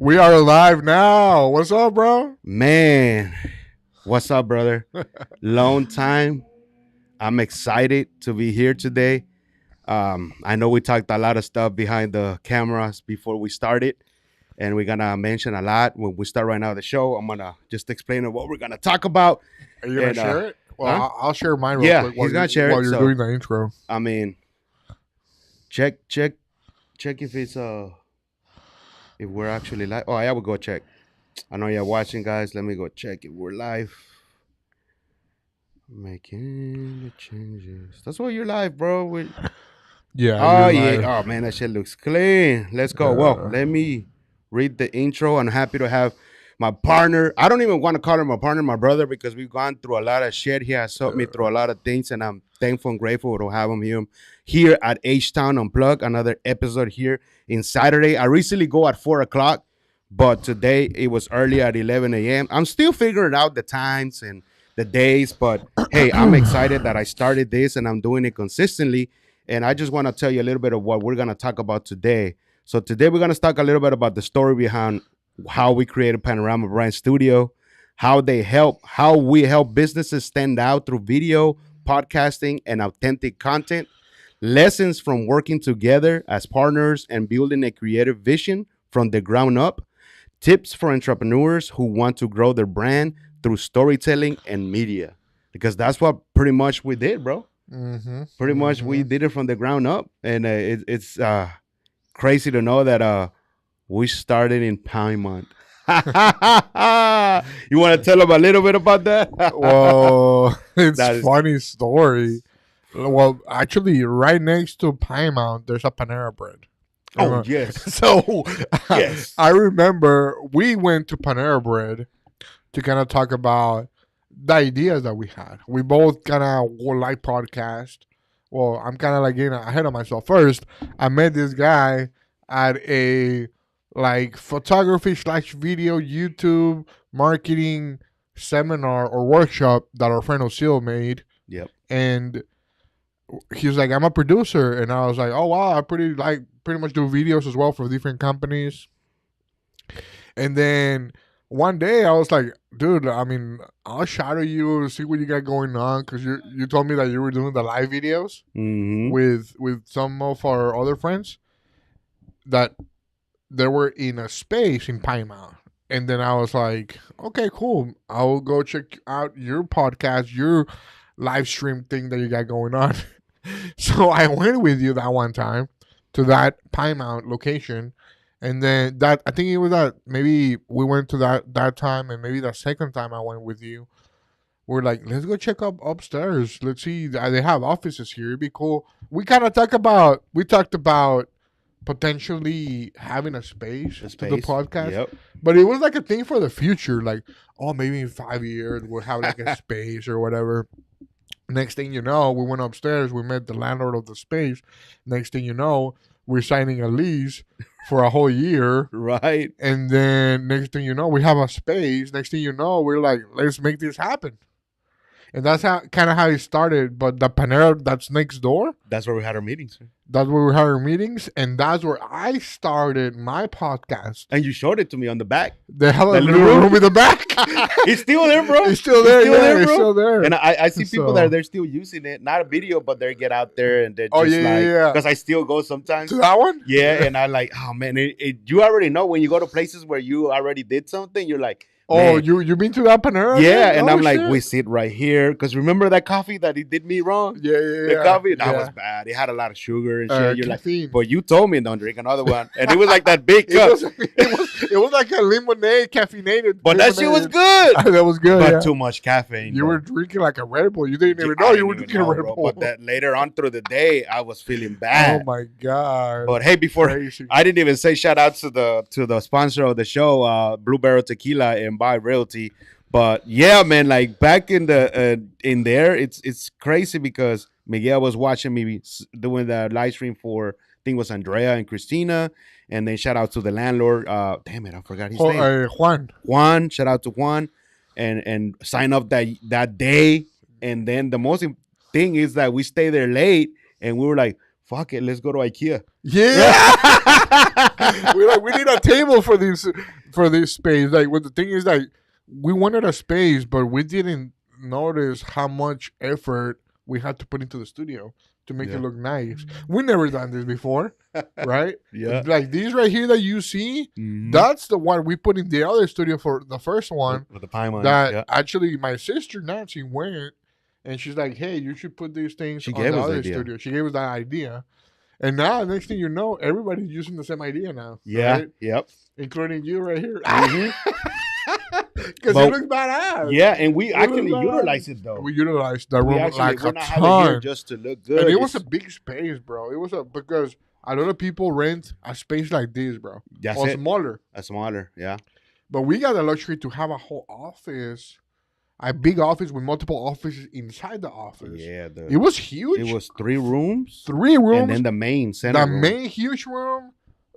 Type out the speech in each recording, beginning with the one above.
We are live now. What's up, bro? Man, what's up, brother? Long time. I'm excited to be here today. I know we talked a lot of stuff behind the cameras before we started, and we're gonna mention a lot when we start right now the show. I'm gonna just explain what we're gonna talk about. Are you gonna share it? Well, huh? I'll share mine real Yeah, quick he's gonna share it, while you're so- doing the intro. I mean, check if it's if we're actually live. Oh, I will go check. I know you're watching, guys. Let me go check if we're live. Making the changes. That's why you're live, bro. Yeah. Oh you're yeah. live. Oh man, that shit looks clean. Let's go. Well, let me read the intro. I'm happy to have my partner. I don't even want to call him my partner, my brother, because we've gone through a lot of shit. He has helped me through a lot of things, and I'm thankful and grateful to have him here at H-Town Unplugged. Another episode here in Saturday. I recently go at 4:00, but today it was early at 11 a.m. I'm still figuring out the times and the days, but hey, I'm excited that I started this and I'm doing it consistently. And I just want to tell you a little bit of what we're going to talk about today. So today we're going to talk a little bit about the story behind how we created Panorama Brand Studio, how we help businesses stand out through video, podcasting, and authentic content, lessons from working together as partners and building a creative vision from the ground up, tips for entrepreneurs who want to grow their brand through storytelling and media, because that's what pretty much we did, bro. Pretty much we did it from the ground up, and it's crazy to know that we started in Paimont. You want to tell them a little bit about that? Well, it's That is- funny story. Well, actually, right next to Paimont, there's a Panera Bread. Oh yes, So, Yes. I remember we went to Panera Bread to kind of talk about the ideas that we had. We both kind of like podcast. Well, I'm kind of like getting ahead of myself. First, I met this guy at a like photography / video YouTube marketing seminar or workshop that our friend Osil made. Yep. And he was like, I'm a producer. And I was like, oh wow, I pretty much do videos as well for different companies. And then one day I was like, dude, I mean, I'll shadow you, see what you got going on, because you told me that you were doing the live videos with some of our other friends that they were in a space in Paimont. And then I was like, okay, cool. I'll go check out your podcast, your live stream thing that you got going on. So I went with you that one time to that Paimont location. And then that, I think it was that maybe we went to that time, and maybe the second time I went with you, we're like, let's go check up upstairs. Let's see, they have offices here. It'd be cool. We talked about potentially having a space to the podcast. Yep. But it was like a thing for the future. Like, oh, maybe in 5 years we'll have like a space or whatever. Next thing you know, we went upstairs. We met the landlord of the space. Next thing you know, we're signing a lease for a whole year. Right. And then next thing you know, we have a space. Next thing you know, we're like, let's make this happen. And that's how it started. But the Panera that's next door, That's where we had our meetings. that's where we had our meetings. And that's where I started my podcast. And you showed it to me on the back. They have a That little little room in the back. It's still there, bro. It's still there. Still Yeah, there, it's bro. still there. And I see people So- that they're still using it. Not a video, but they get out there and they're just Oh, yeah, yeah. Because I still go sometimes. To that one? Yeah, and I like, oh man, you already know when you go to places where you already did something, you're like, Oh, man. you been to that Panera? Yeah, again? and Oh, I'm like, shit. we sit right here. Because remember that coffee that he did me wrong? Yeah, The coffee? That yeah. was bad. It had a lot of sugar and shit. You're like, caffeine. but you told me don't drink another one. And it was like that big It cup. was like a lemonade, caffeinated. But that shit was lemonade. good. That was good. But yeah. too much caffeine. You bro. were drinking like a Red Bull. You didn't even I know you didn't were even drinking a know, Red bro, Bull. But that later on through the day, I was feeling bad. Oh my god! But hey, before Crazy. I didn't even say shout out to the sponsor of the show, Blue Barrel Tequila and Buy Realty. But yeah, man, like back in the in there, it's crazy because Miguel was watching me doing the live stream for, I think it was Andrea and Christina, and then shout out to the landlord. Damn it, I forgot his name. Juan. Shout out to Juan, and sign up that day. And then the most thing is that we stay there late, and we were like, fuck it, let's go to IKEA. Yeah. We're like, we need a table for this space. Like, what the thing is, like, we wanted a space, but we didn't notice how much effort we had to put into the studio to make it look nice. We never done this before, right? Yeah. Like these right here that you see, that's the one we put in the other studio for the first one. With the pine one. That actually my sister Nancy went and she's like, hey, you should put these things on the other studio. She gave us that idea. And now, next thing you know, everybody's using the same idea now. Yeah. Right? Yep. Including you right here. Because it looks badass. Yeah, and we actually utilize it though. We utilized the room like a ton. Here just to look good. And it was a big space, bro. It was because a lot of people rent a space like this, bro. That's or it. Smaller. A smaller, yeah. But we got the luxury to have a whole office, a big office with multiple offices inside the office. Yeah. It was huge. It was 3 rooms. 3 rooms. And then the main center room. Main huge room.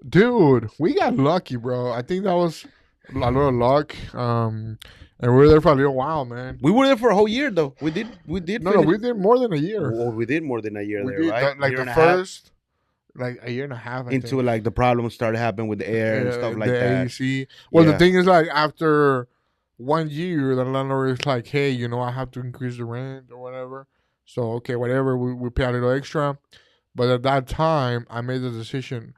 Dude, we got lucky, bro. I think that was a little luck. And we were there for a little while, man. We were there for a whole year, though. We did. No, we did more than a year. Well, we did more than a year there, did, right? Like the first, like a year and a half. Into like the problems started happening with the air and stuff like that. AC. Well, the thing is, like after 1 year, the landlord is like, "Hey, I have to increase the rent or whatever." So okay, whatever, we pay a little extra. But at that time, I made the decision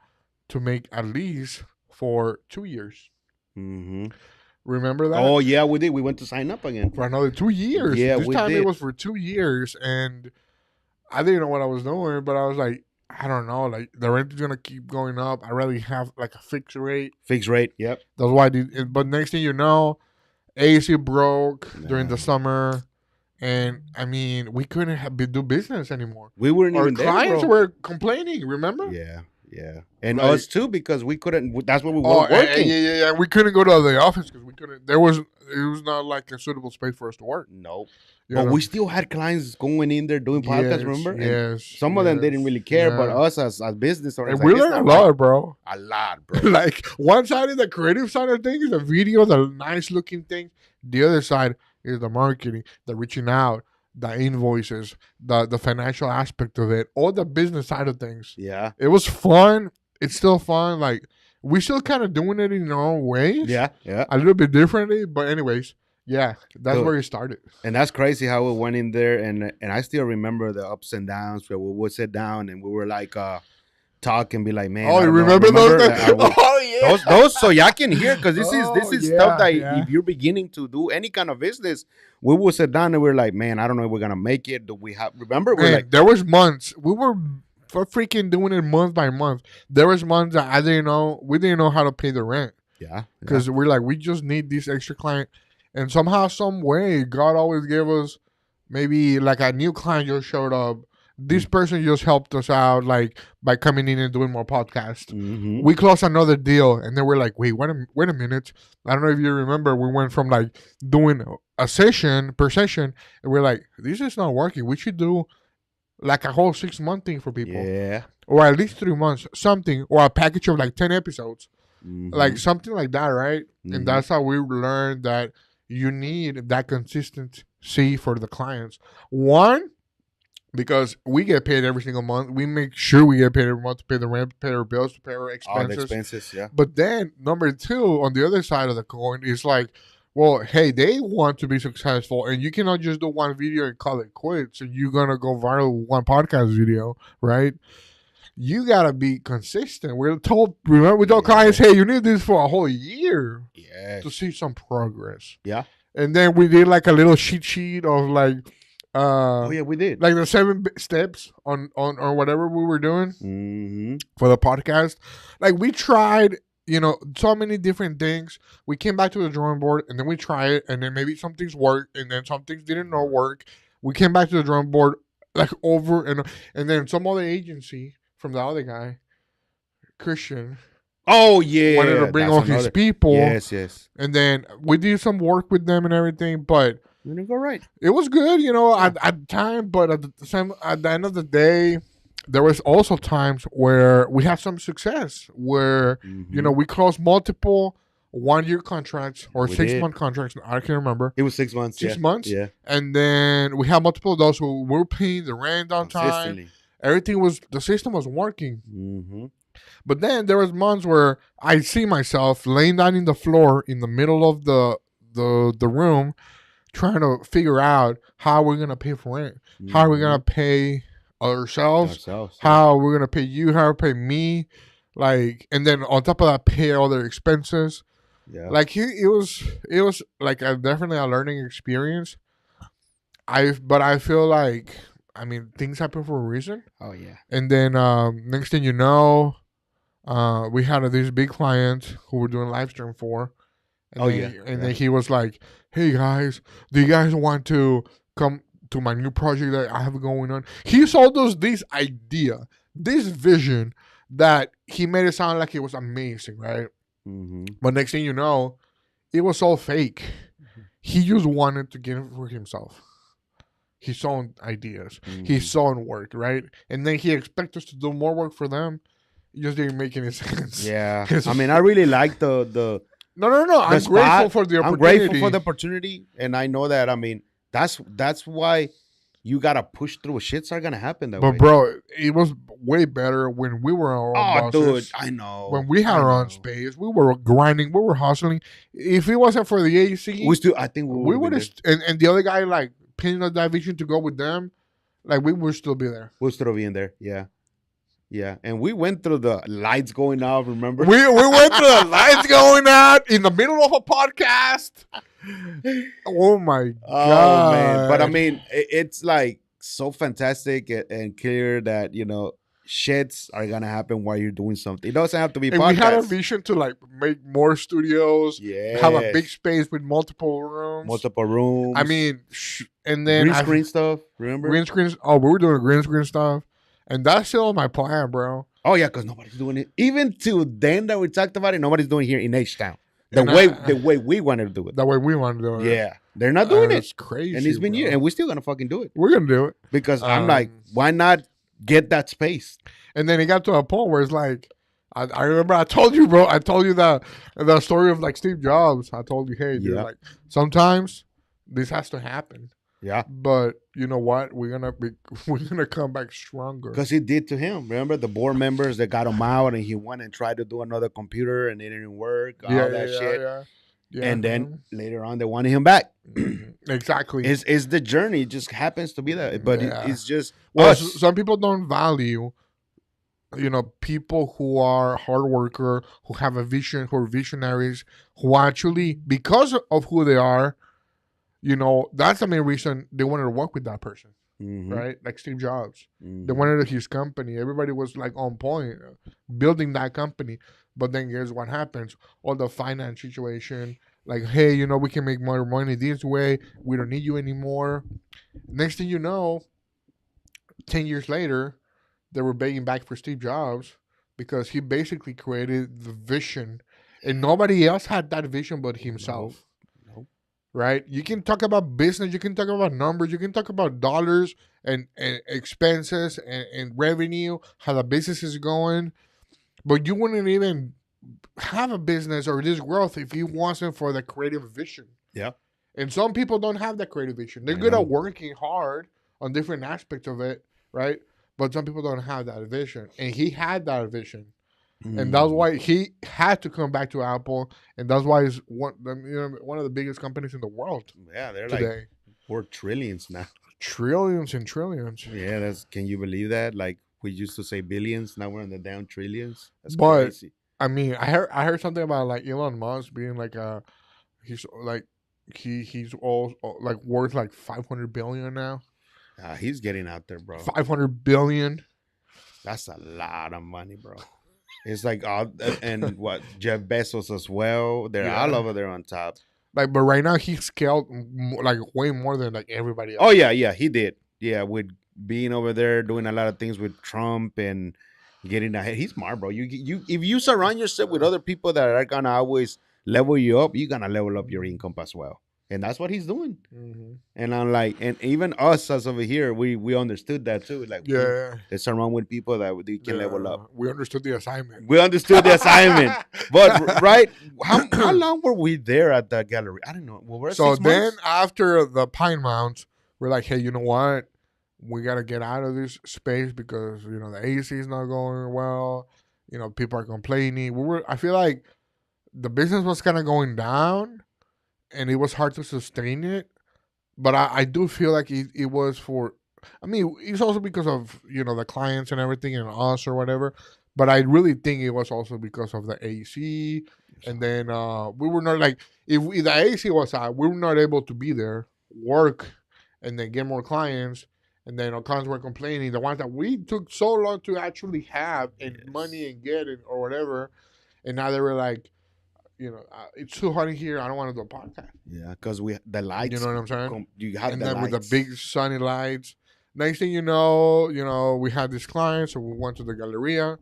to make a lease for 2 years. Mm-hmm. Remember that? Oh yeah, we did. We went to sign up again for another 2 years. Yeah, this time it was for 2 years, and I didn't know what I was doing, but I was like, I don't know, like the rent is gonna keep going up. I really have like a fixed rate. Fixed rate, yep. That's why I did it. But next thing you know, AC broke during the summer, and I mean we couldn't do business anymore. We weren't even there. Our clients were complaining. Remember? Yeah. Yeah, and us too, because we couldn't. That's what we were working. Yeah. We couldn't go to the office because we couldn't. It was not like a suitable space for us to work. Nope. But we still had clients going in there doing podcasts. Remember? Yes. Some of them didn't really care, but us as business owners, and we learned a lot, bro. A lot, bro. Like one side is the creative side of things, the video, the nice looking things. The other side is the marketing, the reaching out, the invoices, the financial aspect of it, all the business side of things. Yeah. It was fun. It's still fun. Like, we still kind of doing it in our own ways. Yeah. A little bit differently. But anyways, yeah, that's where it started. And that's crazy how we went in there. And I still remember the ups and downs where we would sit down and we were like, talk and be like, man. Oh, you remember those? Oh yeah, those. So y'all can hear, because this is stuff that if you're beginning to do any kind of business, we will sit down and we're like, man, I don't know if we're gonna make it. Do we have? Remember, we're like, there was months we were freaking doing it month by month. There was months that I didn't know. We didn't know how to pay the rent. Yeah, because we're like, we just need this extra client, and somehow, some way, God always gave us maybe like a new client just showed up. This person just helped us out, like by coming in and doing more podcasts. Mm-hmm. We closed another deal, and then we're like, wait a minute. I don't know if you remember, we went from like doing a session per session, and we're like, this is not working. We should do like a whole 6-month thing for people, or at least 3 months, something, or a package of like 10 episodes, like something like that, right? And that's how we learned that you need that consistency for the clients. One, because we get paid every single month. We make sure we get paid every month to pay the rent, pay our bills, to pay our expenses. All the expenses, yeah. But then, number 2, on the other side of the coin, is like, well, hey, they want to be successful, and you cannot just do one video and call it quits, and you're going to go viral with one podcast video, right? You got to be consistent. We told clients, hey, you need this for a whole year to see some progress. Yeah. And then we did like a little cheat sheet of like, we did like the 7 steps on whatever we were doing for the podcast. Like we tried, so many different things. We came back to the drawing board, and then we try it, and then maybe some things worked, and then some things didn't work. We came back to the drawing board like over and then some other agency from the other guy, Christian. Oh yeah, wanted to bring all his people. Yes. And then we did some work with them and everything, but it didn't go right. It was good, at the time, but at the end of the day, there was also times where we had some success, where we closed multiple 1-year contracts or 6-month contracts. I can't remember. It was 6 months. 6 months. Yeah. And then we had multiple of those who were paying the rent on time. Everything the system was working. But then there was months where I see myself laying down in the floor in the middle of the room, trying to figure out how we're gonna pay for rent, how we're gonna pay ourselves, how we're gonna pay you, how we pay me, like, and then on top of that, pay all their expenses. Yeah. Like it was like definitely a learning experience. But I feel like, I mean, things happen for a reason. Oh yeah. And then next thing you know, we had this big client who we're doing live stream for. And then he was like, "Hey guys, do you guys want to come to my new project that I have going on?" He sold us this idea, this vision that he made it sound like it was amazing, right? Mm-hmm. But next thing you know, it was all fake. He just wanted to get it for himself. His own ideas, his own work, right? And then he expected us to do more work for them. It just didn't make any sense. Yeah. I mean, I really like the No. I'm grateful for the opportunity. I'm grateful for the opportunity, and I know that. I mean, that's why you gotta push through. Shits are gonna happen that way. But bro, it was way better when we were our own bosses. Dude, I know. When we had our own space, we were grinding, we were hustling. If it wasn't for the AC, I think we would have. And the other guy like pinning us that vision to go with them, like we would still be there. We'll still be in there. Yeah. Yeah, and we went through the lights going out. Remember, we went through the lights going out in the middle of a podcast. Oh my god, man! But I mean, it's like so fantastic and clear that shits are gonna happen while you're doing something. It doesn't have to be. And podcasts. We had a vision to like make more studios. Yeah, have a big space with multiple rooms. I mean, and then green screen stuff. Remember green screens? Oh, we were doing green screen stuff. And that's still my plan, bro. Oh yeah, because nobody's doing it. Even to then that we talked about it, nobody's doing it here in H-Town. The way we wanted to do it. The way we wanted to do it. Yeah. They're not doing it. It's crazy. And it's been years. And we're still gonna fucking do it. We're gonna do it. Because I'm like, why not get that space? And then it got to a point where it's like, I remember I told you, bro, I told you the story of like Steve Jobs. I told you, hey, dude, like sometimes this has to happen. Yeah, but you know what? We're gonna come back stronger. Because he did to him. Remember the board members that got him out, and he went and tried to do another computer, and it didn't work. All that shit. Yeah. And then later on, they wanted him back. Exactly. It's the journey. It just happens to be that. But it's just some people don't value. People who are hard worker, who have a vision, who are visionaries, who actually, because of who they are. That's the main reason they wanted to work with that person, right? Like Steve Jobs. They wanted his company. Everybody was like on point, building that company. But then here's what happens. All the finance situation, like, hey, we can make more money this way. We don't need you anymore. Next thing you know, 10 years later, they were begging back for Steve Jobs because he basically created the vision. And nobody else had that vision but himself. Right? You can talk about business, you can talk about numbers, you can talk about dollars and expenses and revenue, how the business is going, but you wouldn't even have a business or this growth if it wasn't for the creative vision. Yeah. And some people don't have that creative vision. They're good at working hard on different aspects of it, right? But some people don't have that vision. And he had that vision. And that's why he had to come back to Apple, and that's why it's one of the biggest companies in the world. Yeah, they're today. Like worth trillions now. Trillions and trillions. Yeah, can you believe that? Like we used to say billions, now we're in the down trillions. That's crazy. I mean, I heard something about like Elon Musk being like he's all like worth like 500 billion now. He's getting out there, bro. 500 billion. That's a lot of money, bro. It's like and what Jeff Bezos as well. They're all over there on top. Like, but right now he's scaled like way more than like everybody else. Oh yeah, he did. Yeah, with being over there doing a lot of things with Trump and getting ahead. He's smart, bro. You if you surround yourself with other people that are gonna always level you up, you're gonna level up your income as well. And that's what he's doing. And I'm like, and even us as over here, we understood that too. Like, let's surround with people that we can level up. We understood the assignment. But right, how long were we there at that gallery? I don't know. Well, so then after the Pine Mounts, we're like, hey, you know what? We gotta get out of this space because the AC is not going well. You know, people are complaining. I feel like the business was kind of going down, and it was hard to sustain it. But I do feel like it was for. I mean, it's also because of the clients and everything and us or whatever. But I really think it was also because of the AC, and then we were not like if the AC was out, we were not able to be there, work, and then get more clients. And then our clients were complaining, the ones that we took so long to actually have and money and get it or whatever, and now they were like, it's too hot in here. I don't want to do a podcast. Yeah, because the lights. You know what I'm saying? You had and the then lights. with the big sunny lights. Next thing we had this client, so we went to the Galleria.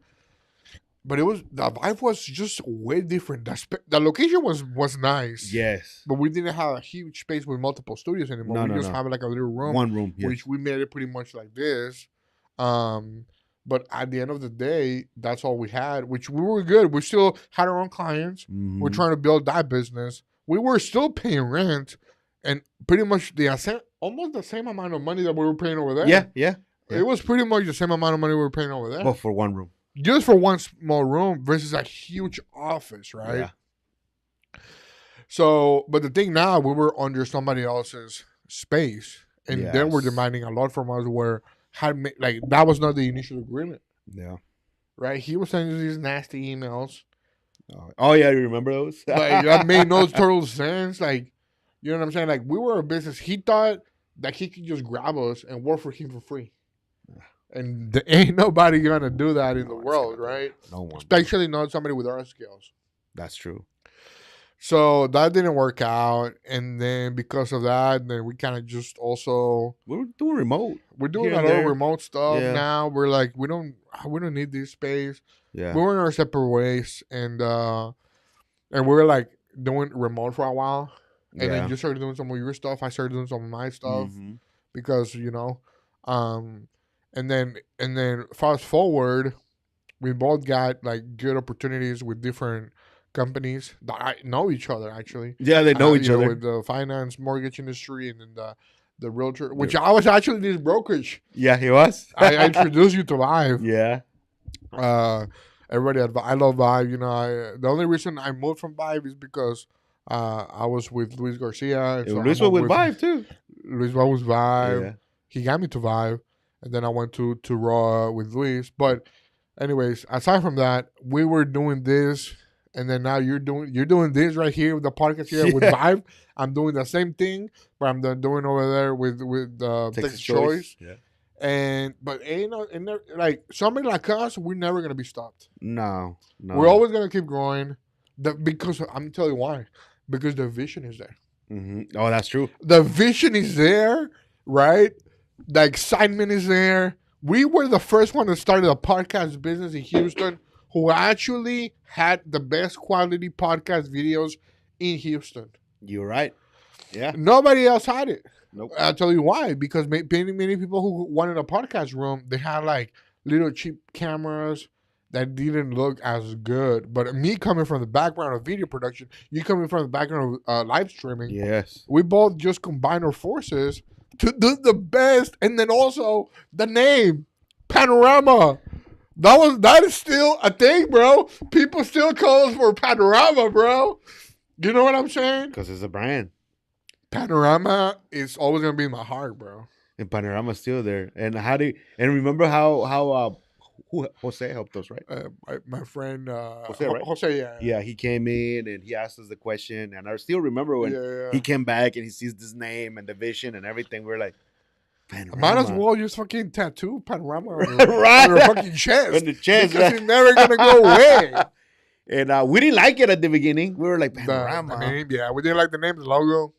But the vibe was just way different. The location was nice. Yes. But we didn't have a huge space with multiple studios anymore. We just have like a little room. One room, yes. Which we made it pretty much like this. But at the end of the day, that's all we had, which we were good. We still had our own clients. Mm-hmm. We're trying to build that business. We were still paying rent and pretty much almost the same amount of money that we were paying over there. Yeah. It was pretty much the same amount of money we were paying over there. But for one room. Just for one small room versus a huge office, right? Yeah. So, but the thing now, we were under somebody else's space, and they were demanding a lot from us. Where that was not the initial agreement. Yeah. Right. He was sending these nasty emails. Oh yeah, you remember those? Like that made no total sense. Like, you know what I'm saying? Like we were a business. He thought that he could just grab us and work for him for free. And there ain't nobody gonna do that in the world, right? No one. Especially not somebody with our skills. That's true. So that didn't work out, and then because of that, then we kind of just also we're doing remote. We're doing a lot of remote stuff now. We're like we don't need this space. Yeah, we were in our separate ways, and we were like doing remote for a while, and then you started doing some of your stuff. I started doing some of my stuff because And then fast forward, we both got like good opportunities with different companies that know each other actually. Yeah, they know each other with the finance, mortgage industry, and then the realtor, which I was actually this brokerage. Yeah, he was. I introduced you to Vive. Yeah. Everybody I love Vive. The only reason I moved from Vive is because I was with Luis Garcia. So Luis was with Vive too. Luis was Vive. Yeah. He got me to Vive. And then I went to Raw with Luis. But anyways, aside from that, we were doing this, and then now you're doing this right here with the podcast here with Vive. I'm doing the same thing, but I'm doing over there with Texas Choice. Yeah. But like somebody like us, we're never gonna be stopped. No. We're always gonna keep growing. Because I'm telling you why. Because the vision is there. Mm-hmm. Oh, that's true. The vision is there, right? The excitement is there. We were the first one that started a podcast business in Houston who actually had the best quality podcast videos in Houston. You're right. Yeah. Nobody else had it. Nope. I'll tell you why. Because many people who wanted a podcast room, they had like little cheap cameras that didn't look as good. But me coming from the background of video production, you coming from the background of live streaming. Yes. We both just combined our forces to do the best, and then also the name Panorama. That is still a thing, bro. People still call us for Panorama, bro. You know what I'm saying? Because it's a brand. Panorama is always gonna be in my heart, bro. And Panorama's still there. And remember how Jose helped us, right? My friend Jose, right? Jose, yeah. Yeah, he came in and he asked us the question, and I still remember when he came back and he sees this name and the vision and everything. We're like, Panorama. Might as well just fucking tattoo Panorama on right your fucking chest. On the chest, because it's never gonna go away. And we didn't like it at the beginning. We were like, Panorama. The name, we didn't like the name, the logo.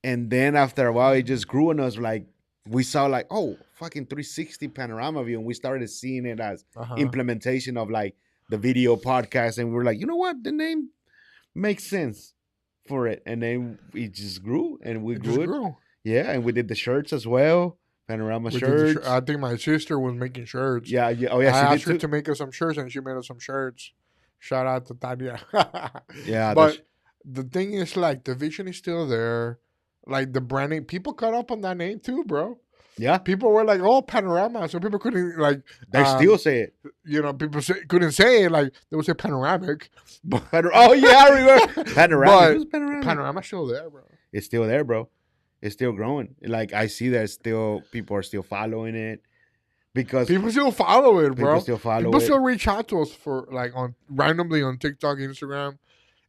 And then after a while, it just grew on us. Like, we saw like, oh, fucking 360 panorama view. And we started seeing it as implementation of like the video podcast. And we were like, you know what? The name makes sense for it. And then it just grew and we grew. Yeah. And we did the shirts as well. Panorama shirts. I think my sister was making shirts. Yeah. Oh, yeah. I asked her to make us some shirts and she made us some shirts. Shout out to Tanya. Yeah. But the thing is, like, the vision is still there. Like, the branding, people caught up on that name too, bro. Yeah. People were like, "Oh, Panorama," so people couldn't like. They still say it. You know, people couldn't say it like they would say panoramic. But, Oh yeah, I remember Panorama. but Panoramic? Panorama's still there, bro. It's still there, bro. It's still growing. Like I see that still people are still following it because People still follow it, bro. people still follow People it. still reach out to us for like on randomly on TikTok, Instagram,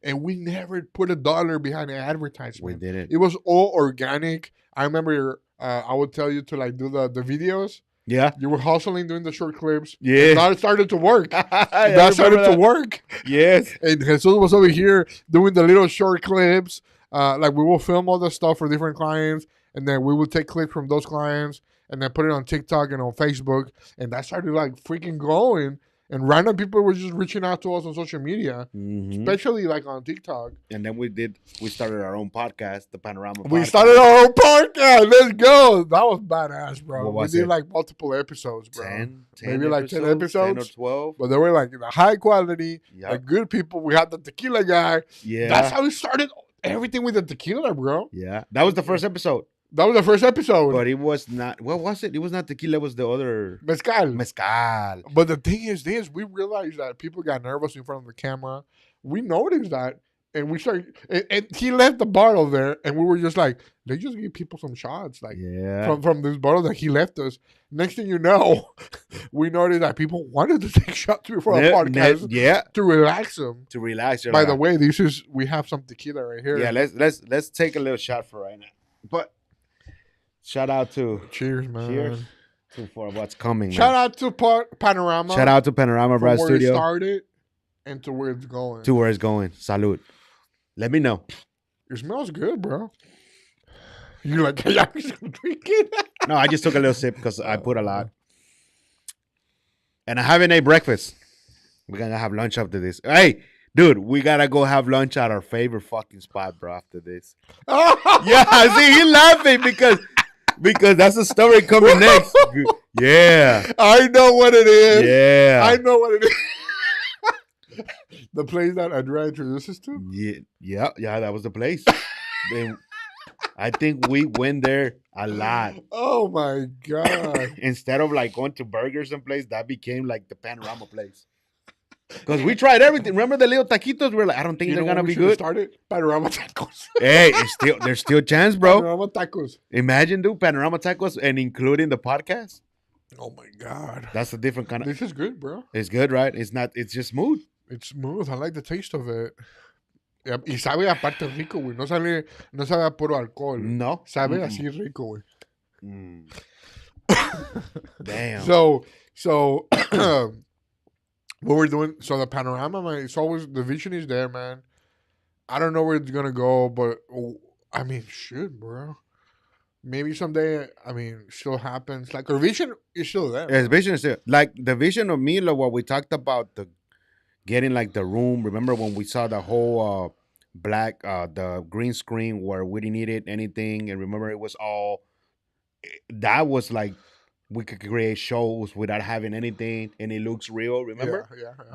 and we never put $1 behind the advertisement. We did it. It was all organic. I remember I would tell you to like do the videos. Yeah. You were hustling doing the short clips. Yeah. And that started to work. I That started remember to work. Yes. And Jesus was over here doing the little short clips. Like we will film all the stuff for different clients, and then we will take clips from those clients and then put it on TikTok and on Facebook. And that started like freaking growing. And random people were just reaching out to us on social media, especially like on TikTok. And then we started our own podcast, the Panorama We Podcast. started our own podcast. Let's go. That was badass, bro. What We was did it? like multiple episodes, bro. 10 Maybe like 10 10 episodes. or 12. But they were like the high quality, Yep. like good people. We had the tequila guy. Yeah. That's how we started everything with the tequila, bro. Yeah. That was the first episode. That was the first episode. But it was not, what was it? It was not tequila, it was the other. Mezcal. Mezcal. But the thing is this, we realized that people got nervous in front of the camera. We noticed that. And we started, and he left the bottle there, and we were just like, they just give people some shots, like Yeah. from this bottle that he left us. Next thing you know, we noticed that people wanted to take shots before the podcast Yeah. to relax them. To relax. By the way, we have some tequila right here. Yeah, let's take a little shot for right now. But shout out to Cheers, man. Cheers for what's coming. Shout out to Panorama. Shout out to Panorama Brand from where Studio. it started and to where it's going. To where it's going. Salud. Let me know. It smells good, bro. You're like, hey, I'm just gonna drink it. No, I just took a little sip because I put a lot. And I haven't ate breakfast. We're gonna have lunch after this. Hey, dude, we gotta go have lunch at our favorite fucking spot, bro, after this. Yeah, see, he's laughing because that's the story coming next. Yeah. I know what it is. Yeah. I know what it is. The place that Andrea introduced us to? Yeah, that was the place. Then I think we went there a lot. Oh my God. Instead of like going to burgers and place, that became like the Panorama place. Because we tried everything. Remember the little taquitos? We were like, I don't think they're gonna be good. Started Panorama Tacos. Hey, there's still chance, bro. Panorama Tacos. Imagine, dude, Panorama Tacos and including the podcast. Oh my God. That's a different kind of. This is good, bro. It's good, right? It's not. It's just smooth. It's smooth. I like the taste of it. Y sabe aparte rico, güey. No sabe a puro alcohol. No. Sabe así rico, güey. Mm. Damn. So what we're doing, so the Panorama, man, it's always, the vision is there, man. I don't know where it's gonna go, but I mean, shit, bro. Maybe someday, I mean, still happens. Like, our vision is still there. Yeah, vision is still like the vision of me, like what we talked about, the getting like the room. Remember when we saw the whole the green screen where we didn't need anything, and remember it was all that was like we could create shows without having anything, and it looks real. Remember?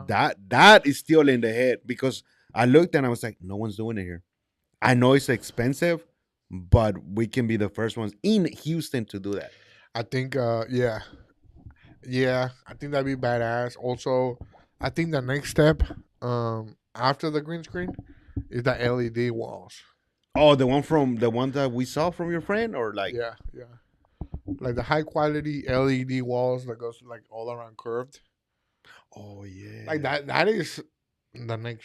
Yeah. That is still in the head because I looked and I was like, no one's doing it here. I know it's expensive, but we can be the first ones in Houston to do that. I think, yeah, I think that'd be badass. Also, I think the next step, after the green screen, is the LED walls. Oh, the one that we saw from your friend, or like Yeah, like the high quality LED walls that goes like all around curved. Oh yeah, Like that is the next,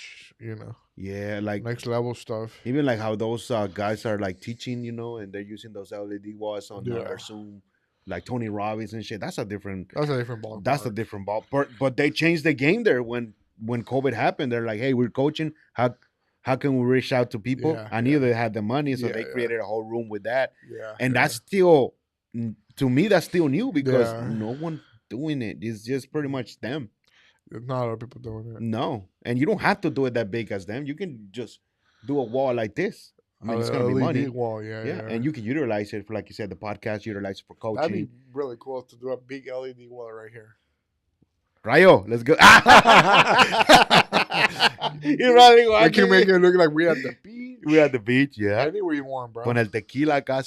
yeah, like next level stuff. even like how those guys are like teaching, and they're using those LED walls on their Zoom, like Tony Robbins and shit. That's a different ball. That's a different ball. But they changed the game there when COVID happened. They're like, hey, we're coaching. How can we reach out to people? Yeah, I knew they had the money, so they Yeah. created a whole room with that. Yeah, And that's still, to me, that's still new because no one doing it. It's just pretty much them. there's not a lot of people doing it. No, and you don't have to do it that big as them. You can just do a wall like this. I mean, it's gonna be LED money. wall, yeah. And you can utilize it for, like you said, the podcast. Utilize it for That'd be coaching. really cool to do a big LED wall right here. Rayo, let's go. You're running. We can make it look like we at the beach. We're at the beach, yeah. Anywhere you want, bro. Con el tequila acá,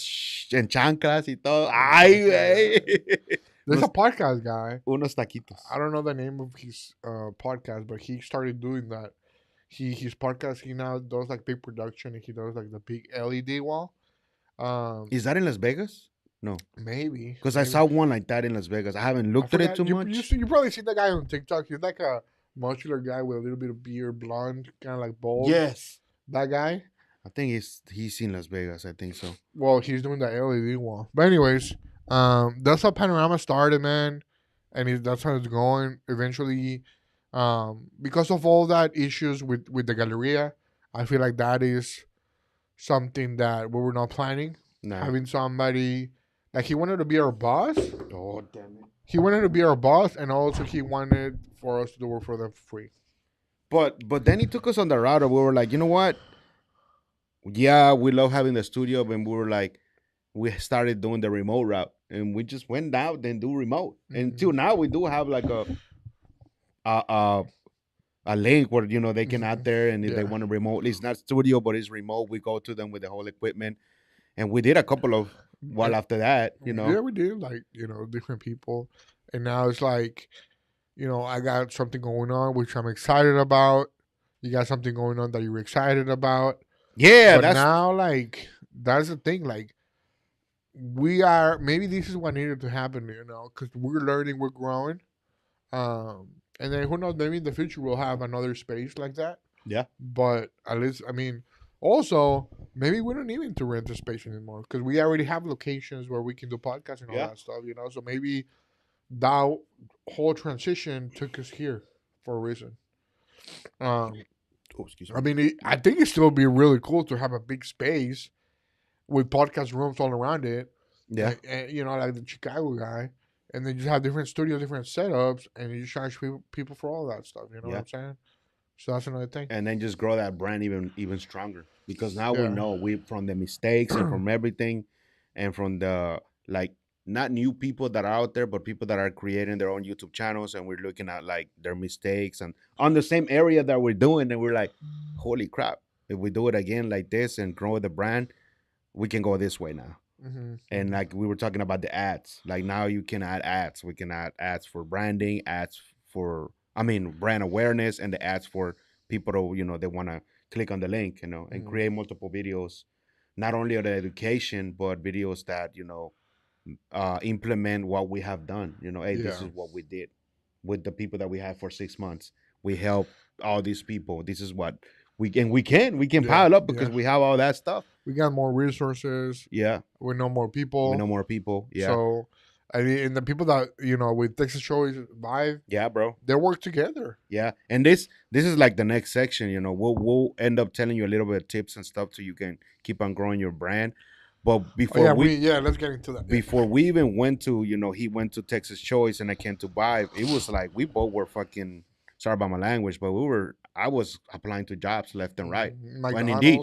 en chanclas y todo. Ay, güey. There's a podcast guy. Unos taquitos. I don't know the name of his podcast, but he started doing that. His podcast, he now does like big production, and he does like the big LED wall. Is that in Las Vegas? No. Maybe. Because I saw one like that in Las Vegas. I haven't looked at it too much. You probably seen the guy on TikTok. He's like a muscular guy with a little bit of beard, blonde, kind of like bald. Yes. That guy? I think he's in Las Vegas. I think so. Well, he's doing the LED wall. But anyways, that's how Panorama started, man. And that's how it's going. Eventually, because of all that issues with the Galleria, I feel like that is something that we were not planning. Nah. Having somebody, like, he wanted to be our boss. Oh, damn it. He wanted to be our boss, and also he wanted for us to do work for them for free. But then he took us on the route and we were like, you know what? Yeah, we love having the studio, but we were like, we started doing the remote route, and we just went out and do remote. Mm-hmm. Until now, we do have like a link where they can out there, and if they want to remotely, it's not studio, but it's remote. We go to them with the whole equipment, and we did a couple of after that, Yeah, we did like different people, and now it's like, I got something going on which I'm excited about. You got something going on that you're excited about. Yeah, but now, like, that's the thing. Like, maybe this is what needed to happen, because we're learning, we're growing. And then who knows, maybe in the future we'll have another space like that. Yeah. But at least, also, maybe we don't need to rent a space anymore because we already have locations where we can do podcasts and all that stuff, So maybe that whole transition took us here for a reason. Excuse me. I think it still be really cool to have a big space with podcast rooms all around it. Yeah. And, like the Chicago guy. And then just have different studios, different setups, and you just charge people for all that stuff. You know what I'm saying? So that's another thing. And then just grow that brand even stronger. Because now we know from the mistakes and from everything and from the, like, not new people that are out there, but people that are creating their own YouTube channels, and we're looking at like their mistakes and on the same area that we're doing, and we're like, holy crap, if we do it again like this and grow the brand, we can go this way now. Mm-hmm. And like we were talking about the ads, like now you can add ads. We can add ads for branding, ads for brand awareness, and the ads for people to they want to click on the link, and create multiple videos, not only on the education, but videos that implement what we have done. This is what we did with the people that we had for 6 months. We help all these people. This is what we can pile up because we have all that stuff. We got more resources. Yeah, we know more people. Yeah. So and the people that with Texas Choice Vibe. Yeah, bro. They work together. Yeah, and this is like the next section. We'll end up telling you a little bit of tips and stuff so you can keep on growing your brand. But before let's get into that. Before we even went to, he went to Texas Choice and I came to Vibe. It was like we both were fucking, sorry about my language, but I was applying to jobs left and right. McDonald's. Indeed,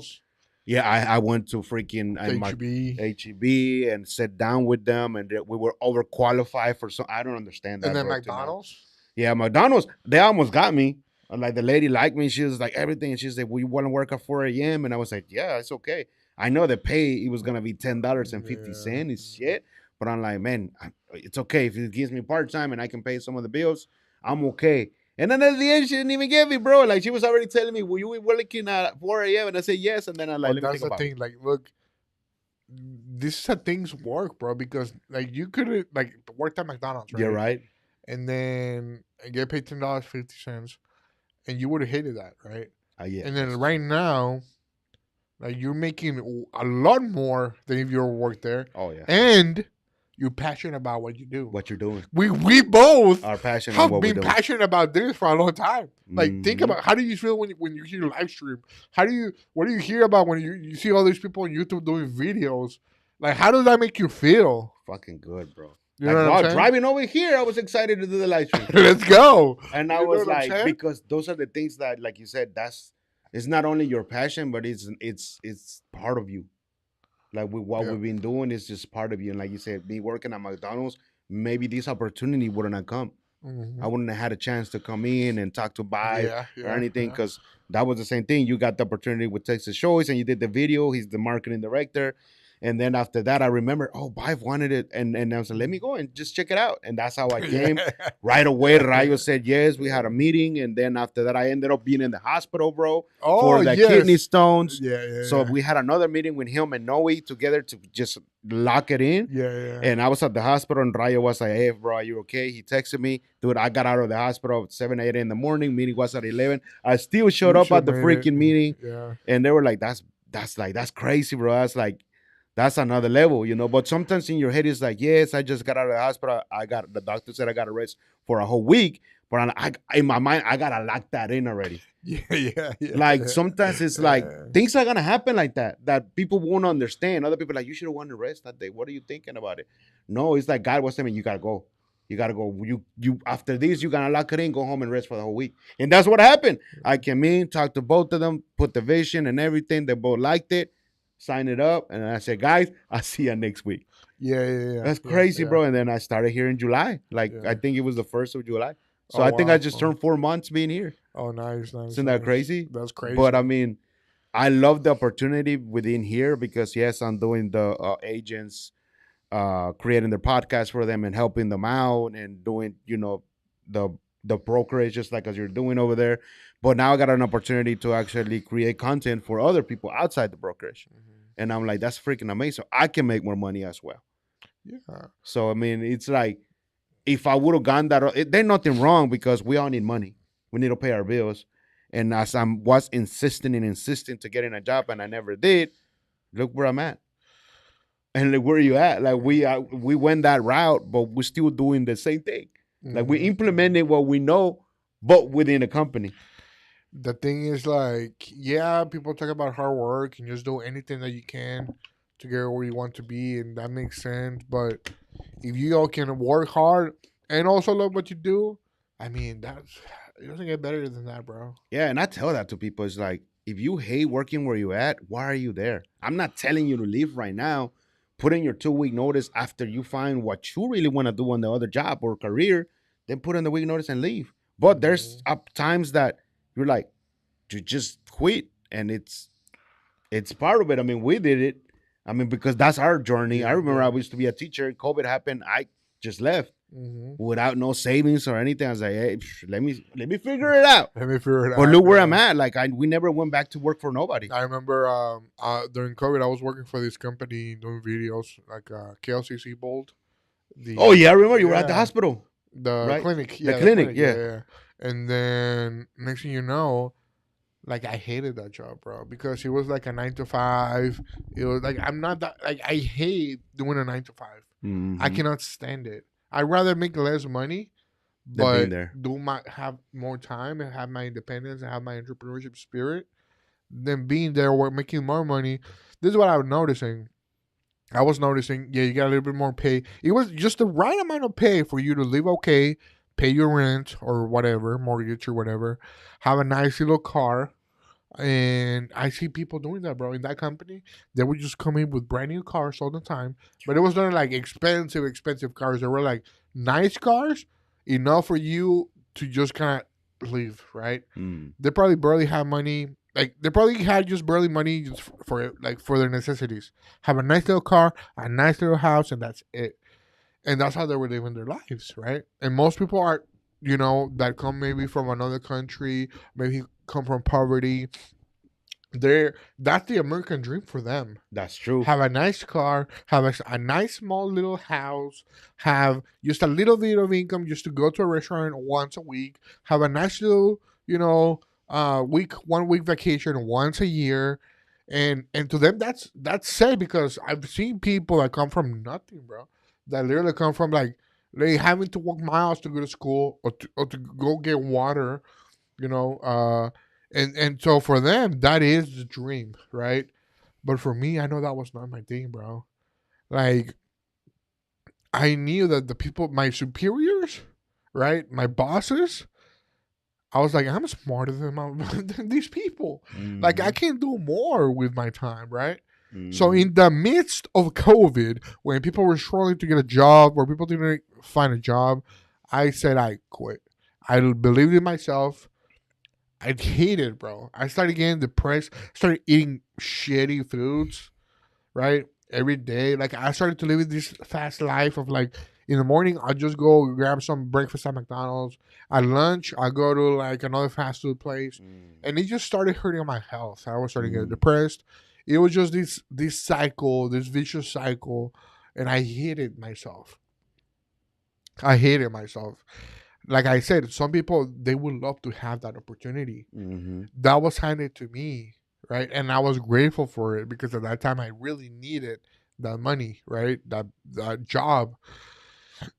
yeah, I went to freaking HEB and sat down with them, and we were overqualified for some. I don't understand that. And then McDonald's. Yeah, McDonald's. They almost got me. Like the lady liked me. She was like everything, and she said, "Well, you want to work at 4 a.m.?" And I was like, "Yeah, it's okay." I know the pay, it was going to be $10.50 and shit. But I'm like, man, it's okay. If it gives me part-time and I can pay some of the bills, I'm okay. And then at the end, she didn't even get me, bro. Like, she was already telling me, "Will you be working at 4 a.m.?" And I said, yes. And then I'm like, that's the thing. Like, look, this is how things work, bro. Because, like, you could have, like, worked at McDonald's, right? You're right. And then get paid $10.50. And you would have hated that, right? Yeah. And then right now, like, you're making a lot more than if you were worked there. Oh, yeah. And you're passionate about what you do. What you're doing. We both are passionate have about what been passionate about this for a long time. Like, think about, how do you feel when you hear live stream? What do you hear about when you see all these people on YouTube doing videos? Like, how does that make you feel? Fucking good, bro. You know what I'm saying? Driving over here, I was excited to do the live stream. Let's go. And I was like, because those are the things that, like you said, it's not only your passion, but it's part of you. Like with what we've been doing is just part of you. And like you said, me working at McDonald's, maybe this opportunity wouldn't have come. I wouldn't have had a chance to come in and talk to Vibe or anything because that was the same thing. You got the opportunity with Texas Choice and you did the video. He's the marketing director. And then after that, I remember, Vibe wanted it. And I was like, let me go and just check it out. And that's how I came. Right away, Rayo said yes. We had a meeting. And then after that, I ended up being in the hospital, bro, for the kidney stones. So we had another meeting with him and Noe together to just lock it in. And I was at the hospital and Rayo was like, hey, bro, are you okay? He texted me. Dude, I got out of the hospital at 7, 8 in the morning. Meeting was at 11. I still showed up at the freaking meeting. And they were like, that's crazy, bro. That's like, that's another level, you know. But sometimes in your head, it's like, yes, I just got out of the hospital. The doctor said I got to rest for a whole week. But in my mind, I got to lock that in already. Like sometimes it's like things are going to happen like that people won't understand. Other people are like, you should have wanted to rest that day. What are you thinking about it? No, it's like God was saying, you got to go. You got to go. You after this, you got to lock it in, go home and rest for the whole week. And that's what happened. I came in, talked to both of them, put the vision and everything. They both liked it. Sign it up, and I said, guys, I'll see you next week. That's crazy, bro. And then I started here in July. I think it was the 1st of July. So I think I just turned 4 months being here. Oh, nice. Isn't that crazy? That's crazy. But I mean, I love the opportunity within here because yes, I'm doing the agents, creating their podcast for them and helping them out and doing, the brokerage just like as you're doing over there. But now I got an opportunity to actually create content for other people outside the brokerage. And I'm like, that's freaking amazing. I can make more money as well. So, I mean, it's like, if I would have gone that, there's nothing wrong because we all need money. We need to pay our bills. And as I was insisting to getting a job and I never did, look where I'm at. And like, where are you at? Like we went that route, but we're still doing the same thing. Like we implemented what we know, but within a company. The thing is, like, people talk about hard work and just do anything that you can to get where you want to be, and that makes sense. But if you all can work hard and also love what you do, I mean, it doesn't get better than that, bro. Yeah, and I tell that to people. It's like, if you hate working where you at, why are you there? I'm not telling you to leave right now. Put in your 2-week notice after you find what you really want to do on the other job or career, then put in the week notice and leave. But there's times that you're like, you just quit, and it's part of it. I mean, we did it. I mean, because that's our journey. I remember I used to be a teacher. COVID happened. I just left without no savings or anything. I was like, hey, let me figure it out. But look where I'm at. Like, we never went back to work for nobody. I remember during COVID, I was working for this company doing videos like KLCC Bold. I remember you were at the hospital. The clinic. The clinic, yeah. And then next thing you know, like, I hated that job, bro, because it was like a 9 to 5. It was like, I'm not that, like, I hate doing a 9 to 5. I cannot stand it. I'd rather make less money, but have more time and have my independence and have my entrepreneurship spirit than being there or making more money. This is what I was noticing. You got a little bit more pay. It was just the right amount of pay for you to live okay, pay your rent or whatever, mortgage or whatever, have a nice little car. And I see people doing that, bro. In that company, they would just come in with brand new cars all the time. But it was not like expensive cars. They were like nice cars, enough for you to just kind of live, right? They probably barely have money. Like, they probably had just barely money just for their necessities. Have a nice little car, a nice little house, and that's it. And that's how they were living their lives, right? And most people are, that come maybe from another country, maybe come from poverty. That's the American dream for them. That's true. Have a nice car, have a nice small little house, have just a little bit of income just to go to a restaurant once a week, have a nice little, 1 week vacation once a year. And to them that's sad, because I've seen people that come from nothing, bro. That literally come from like they having to walk miles to go to school or to go get water, and so for them that is the dream, right? But for me, I know that was not my thing, bro. Like, I knew that the people, my superiors, right, my bosses, I was like, I'm smarter than these people. Like, I can do more with my time, right? So in the midst of COVID, when people were struggling to get a job or people didn't find a job, I said I quit. I believed in myself. I hated, bro. I started getting depressed. Started eating shitty foods, right? Every day. Like I started to live this fast life of like in the morning I'll just go grab some breakfast at McDonald's. At lunch I go to like another fast food place. And it just started hurting my health. I was starting to get depressed. It was just this cycle, this vicious cycle, and I hated myself. I hated myself. Like I said, some people they would love to have that opportunity. That was handed to me, right? And I was grateful for it because at that time I really needed that money, right? That job.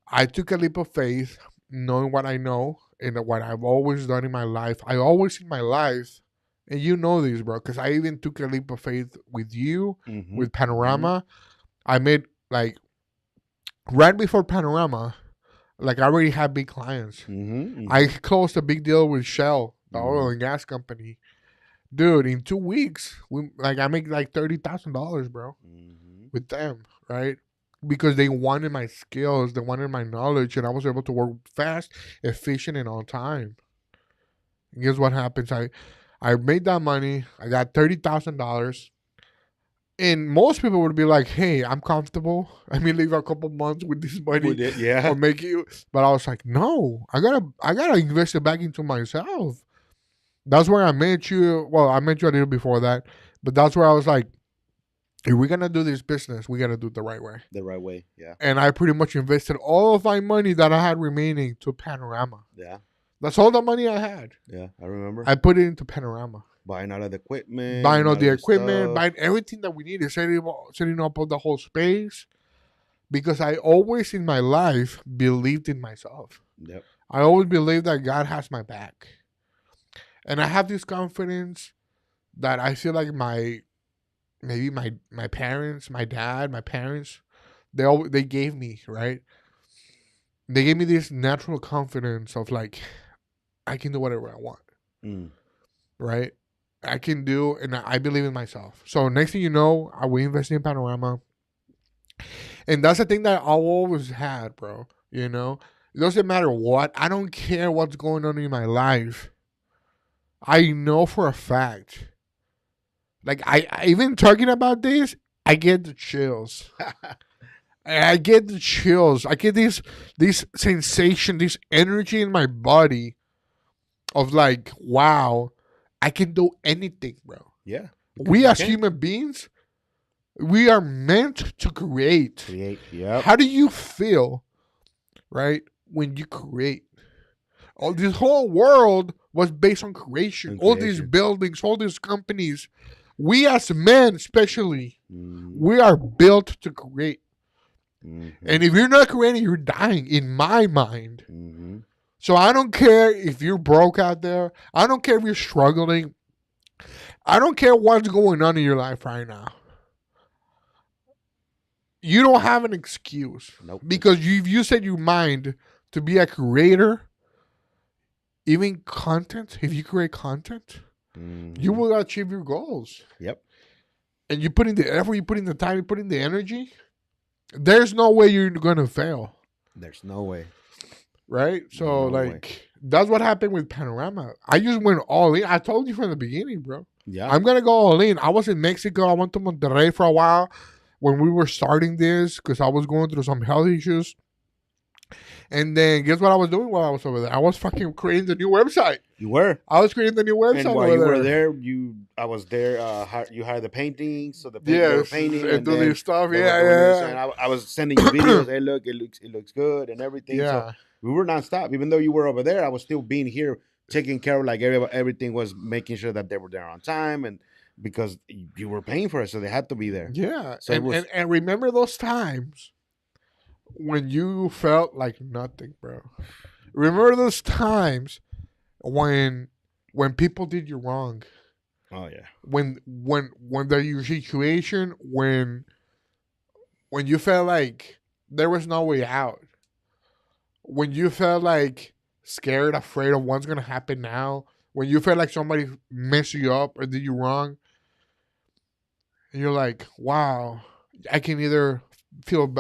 I took a leap of faith, knowing what I know and what I've always done in my life. I always in my life, and you know this, bro, because I even took a leap of faith with you, with Panorama. I made like right before Panorama. Like I already had big clients. I closed a big deal with Shell, the oil and gas company. Dude, in 2 weeks, I make like $30,000, bro, with them, right? Because they wanted my skills, they wanted my knowledge, and I was able to work fast, efficient, and on time. And guess what happens? I made that money. I got $30,000. And most people would be like, "Hey, I'm comfortable. I mean, live a couple months with this money, With it, yeah. or make you." But I was like, "No, I gotta invest it back into myself." That's where I met you. Well, I met you a little before that, but that's where I was like, "If we're gonna do this business, we gotta do it the right way." The right way, yeah. And I pretty much invested all of my money that I had remaining to Panorama. Yeah. That's all the money I had. Yeah, I remember. I put it into Panorama. Buying all of the equipment. Buying all the equipment, stuff. buying everything that we needed, setting up all the whole space. Because I always in my life believed in myself. Yep. I always believed that God has my back. And I have this confidence that I feel like my parents, my dad, my parents, they gave me, right? They gave me this natural confidence of like, I can do whatever I want. Right? I can do, and I believe in myself. So next thing you know, I will invest in Panorama. And that's the thing that I always had, bro. You know? It doesn't matter what. I don't care what's going on in my life. I know for a fact. Like, I even talking about this, I get the chills. I get the chills. I get this sensation, this energy in my body of like, wow, I can do anything, bro. Yeah. We as human beings, we are meant to create. Yeah. How do you feel, right, when you create? All this whole world was based on creation. All these buildings, all these companies. We as men, especially, we are built to create. And if you're not creating, you're dying, in my mind. So I don't care if you're broke out there. I don't care if you're struggling. I don't care what's going on in your life right now. You don't have an excuse. Nope. Because you set your mind to be a creator, even content, if you create content, you will achieve your goals. Yep. And you put in the effort, you put in the time, you put in the energy, there's no way you're going to fail. There's no way. Right? So, that's what happened with Panorama. I just went all in. I told you from the beginning, bro. Yeah. I'm going to go all in. I was in Mexico. I went to Monterrey for a while when we were starting this because I was going through some health issues. And then guess what I was doing while I was over there? I was fucking creating the new website. You were. I was creating the new website. And while you were there, I was there. You hired the paintings, so the painting and do this stuff. And I was sending you videos. Hey, look, it looks good and everything. Yeah. So we were nonstop. Even though you were over there, I was still being here, taking care of everything was making sure that they were there on time, and because you were paying for it, so they had to be there. Yeah. So and remember those times when you felt like nothing, bro. Remember those times when people did you wrong. Oh yeah. When your situation when you felt like there was no way out. When you felt like scared, afraid of what's gonna happen now. When you felt like somebody messed you up or did you wrong. And you're like, wow, I can either feel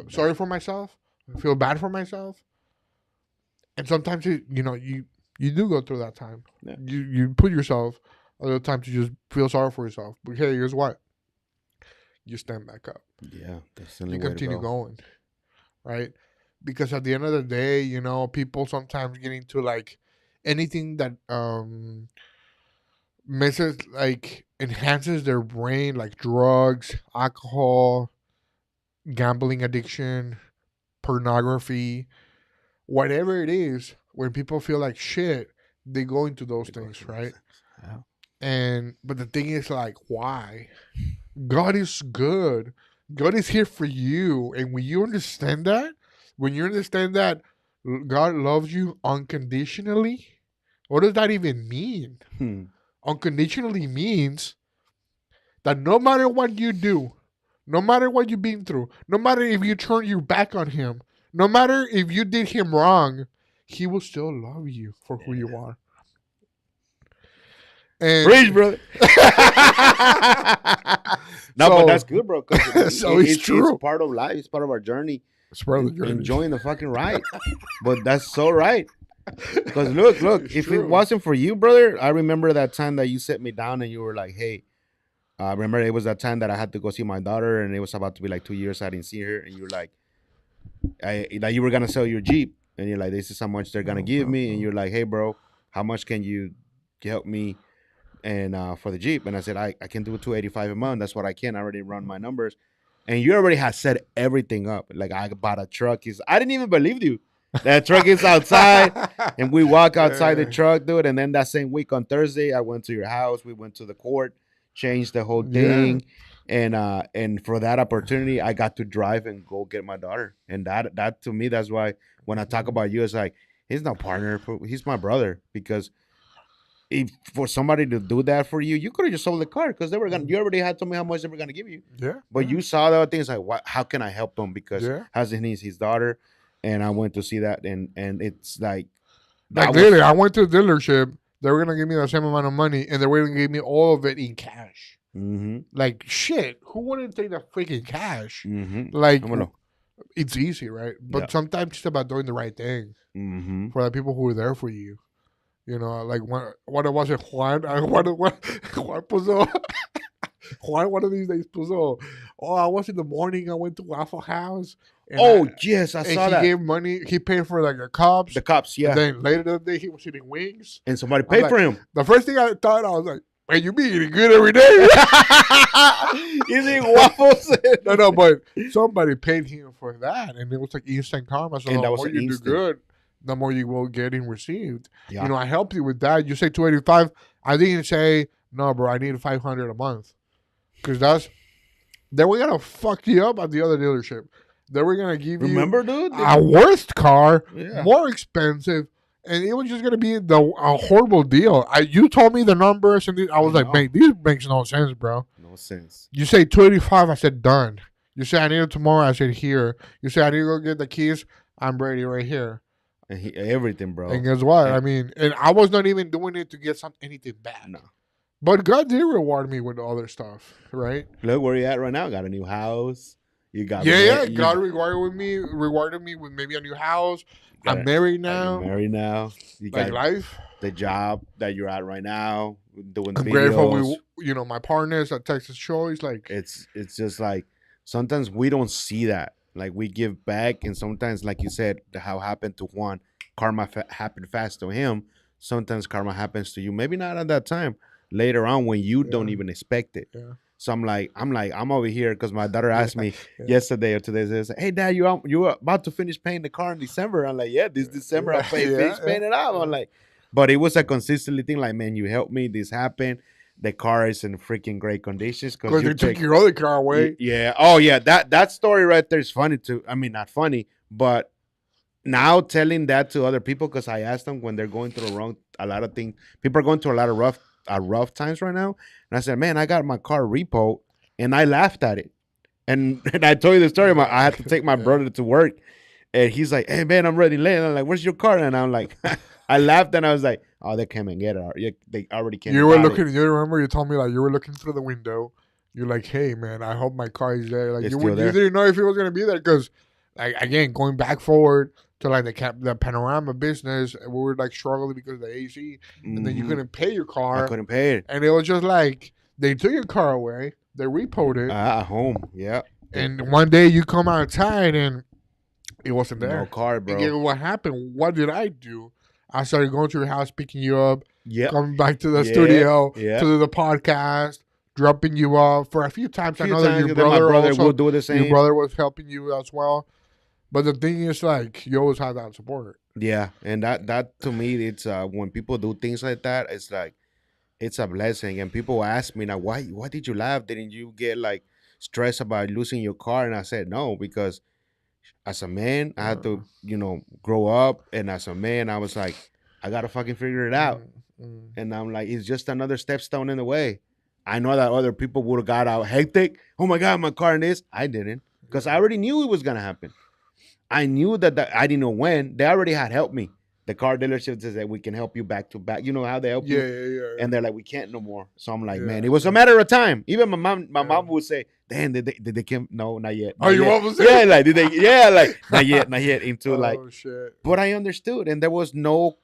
sorry for myself, feel bad for myself, And sometimes you do go through that time. Yeah. You put yourself a little time to just feel sorry for yourself. But hey, here's what: you stand back up. Yeah, that's the only You way to continue go. going, right? Because at the end of the day, people sometimes get into like anything that messes like enhances their brain, like drugs, alcohol, gambling addiction, pornography, whatever it is. When people feel like shit, they go into those It goes things, through those right? things. Yeah. And but the thing is, like, why? God is good. God is here for you, and when you understand that God loves you unconditionally, what does that even mean? Hmm. Unconditionally means that no matter what you do, no matter what you've been through, no matter if you turn your back on Him, no matter if you did Him wrong, He will still love you for who you are. And Preach, brother. No, but that's good, bro. Because so it's true. It's part of life. It's part of our journey. It's part of the journey. Enjoying the fucking ride. But that's so right. Because look, It's if true. it wasn't for you, brother, I remember that time that you set me down and you were like, hey, remember it was that time that I had to go see my daughter and it was about to be like 2 years I didn't see her. And you were like, that you were going to sell your Jeep. And you're like, this is how much they're going to give me. And you're like, hey, bro, how much can you help me and for the Jeep? And I said, I can do $285 a month. That's what I can. I already run my numbers. And you already had set everything up. Like, I bought a truck. I didn't even believe you. That truck is outside. And we walk outside the truck, dude. And then that same week on Thursday, I went to your house. We went to the court, changed the whole thing. Yeah. And for that opportunity, I got to drive and go get my daughter. And that to me, that's why when I talk about you, it's like, he's not partner. He's my brother. Because if for somebody to do that for you, you could have just sold the car because they were gonna. You already had told me how much they were gonna give you. Yeah. But you saw the other things like, what? How can I help him? Because has his daughter, and I went to see that, and it's like, literally, I went to the dealership. They were gonna give me the same amount of money, and they were gonna give me all of it in cash. Mm-hmm. Like shit, who wouldn't take that freaking cash? Mm-hmm. Like, it's easy, right? But Yeah. sometimes it's about doing the right thing for the people who are there for you. Like what was it, Juan? Juan puso. Juan one of these days puso. Oh, I was in the morning. I went to Waffle House. Yes, I saw that. He gave money. He paid for like the cups. The cups, yeah. And then later that day, he was eating wings. And somebody paid for him. The first thing I thought, I was like, man, you be eating good every day. He's eating waffles. No, but somebody paid him for that. And it was like instant karma. So the more you do good, the more you will get in received. Yeah. I helped you with that. You say 285. I didn't say, no, bro, I need 500 a month. Because they were going to fuck you up at the other dealership. They were going to give you dude? A worst car, more expensive, and it was just going to be a horrible deal. You told me the numbers, and I was like, man, this makes no sense, bro. No sense. You say 285, I said, done. You say, I need it tomorrow, I said, here. You say, I need to go get the keys, I'm ready right here. And everything, bro. And guess what? I mean, and I was not even doing it to get anything bad. No. But God did reward me with other stuff, right? Look where you at right now. Got a new house. You got God rewarded me with maybe a new house. I'm married now. You got life. The job that you're at right now, doing videos. Grateful my partners at Texas Choice. Like it's just like sometimes we don't see that. Like we give back, and sometimes, like you said, how happened to Juan, karma happened fast to him. Sometimes karma happens to you. Maybe not at that time. Later on, when you don't even expect it. Yeah. So I'm over here because my daughter asked me yesterday or today. They said, "Hey, Dad, you were about to finish paying the car in December." I'm like, "Yeah, this December I finished paying it out." I'm like, but it was a consistently thing. Like, man, you helped me. This happened. The car is in freaking great conditions because they took your other car away. Yeah. Oh, yeah. That story right there is funny too. I mean, not funny, but now telling that to other people, because I asked them when they're going through a lot of things. People are going through a lot of rough times right now, and I said, man, I got my car repoed, and I laughed at it, and I told you the story. I had to take my brother to work, and he's like, hey man, I'm ready late. And I'm like, where's your car? And I'm like, I laughed, and I was like, oh, they came and get it. They already came. You were looking. You remember you told me like you were looking through the window. You're like, hey man, I hope my car is there. Like you didn't know if it was gonna be there because, like, again, going back forward to like the Panorama business. And we were like struggling because of the AC, and then you couldn't pay your car. I couldn't pay it. And it was just like they took your car away, they repoed it At home, yeah. and one day you come outside and it wasn't there. No car, bro. And what happened? What did I do? I started going to your house, picking you up, Yeah. coming back to the studio, yeah. to the podcast, dropping you off for a few times. I know that your my brother also, would do the same. your brother was helping you as well. But the thing is, like, you always have that support. Yeah, and that to me, it's when people do things like that, it's like it's a blessing. And people ask me now, why did you laugh? Didn't you get like stressed about losing your car? And I said no, because as a man, I had to, grow up, and as a man, I was like, I gotta fucking figure it out. And I'm like, it's just another stepstone in the way. I know that other people would have got out hectic. Oh my God, my car and this. I didn't, because I already knew it was gonna happen. I knew that I didn't know when. They already had helped me. The car dealership says that we can help you back to back. You know how they help you? Yeah. And they're like, we can't no more. So I'm like, man, it was a matter of time. Even my mom would say, damn, did they come? No, not yet. Not your yet. mom was Yeah, like, did they? Yeah, like, not yet. Into like, shit. But I understood. And there was no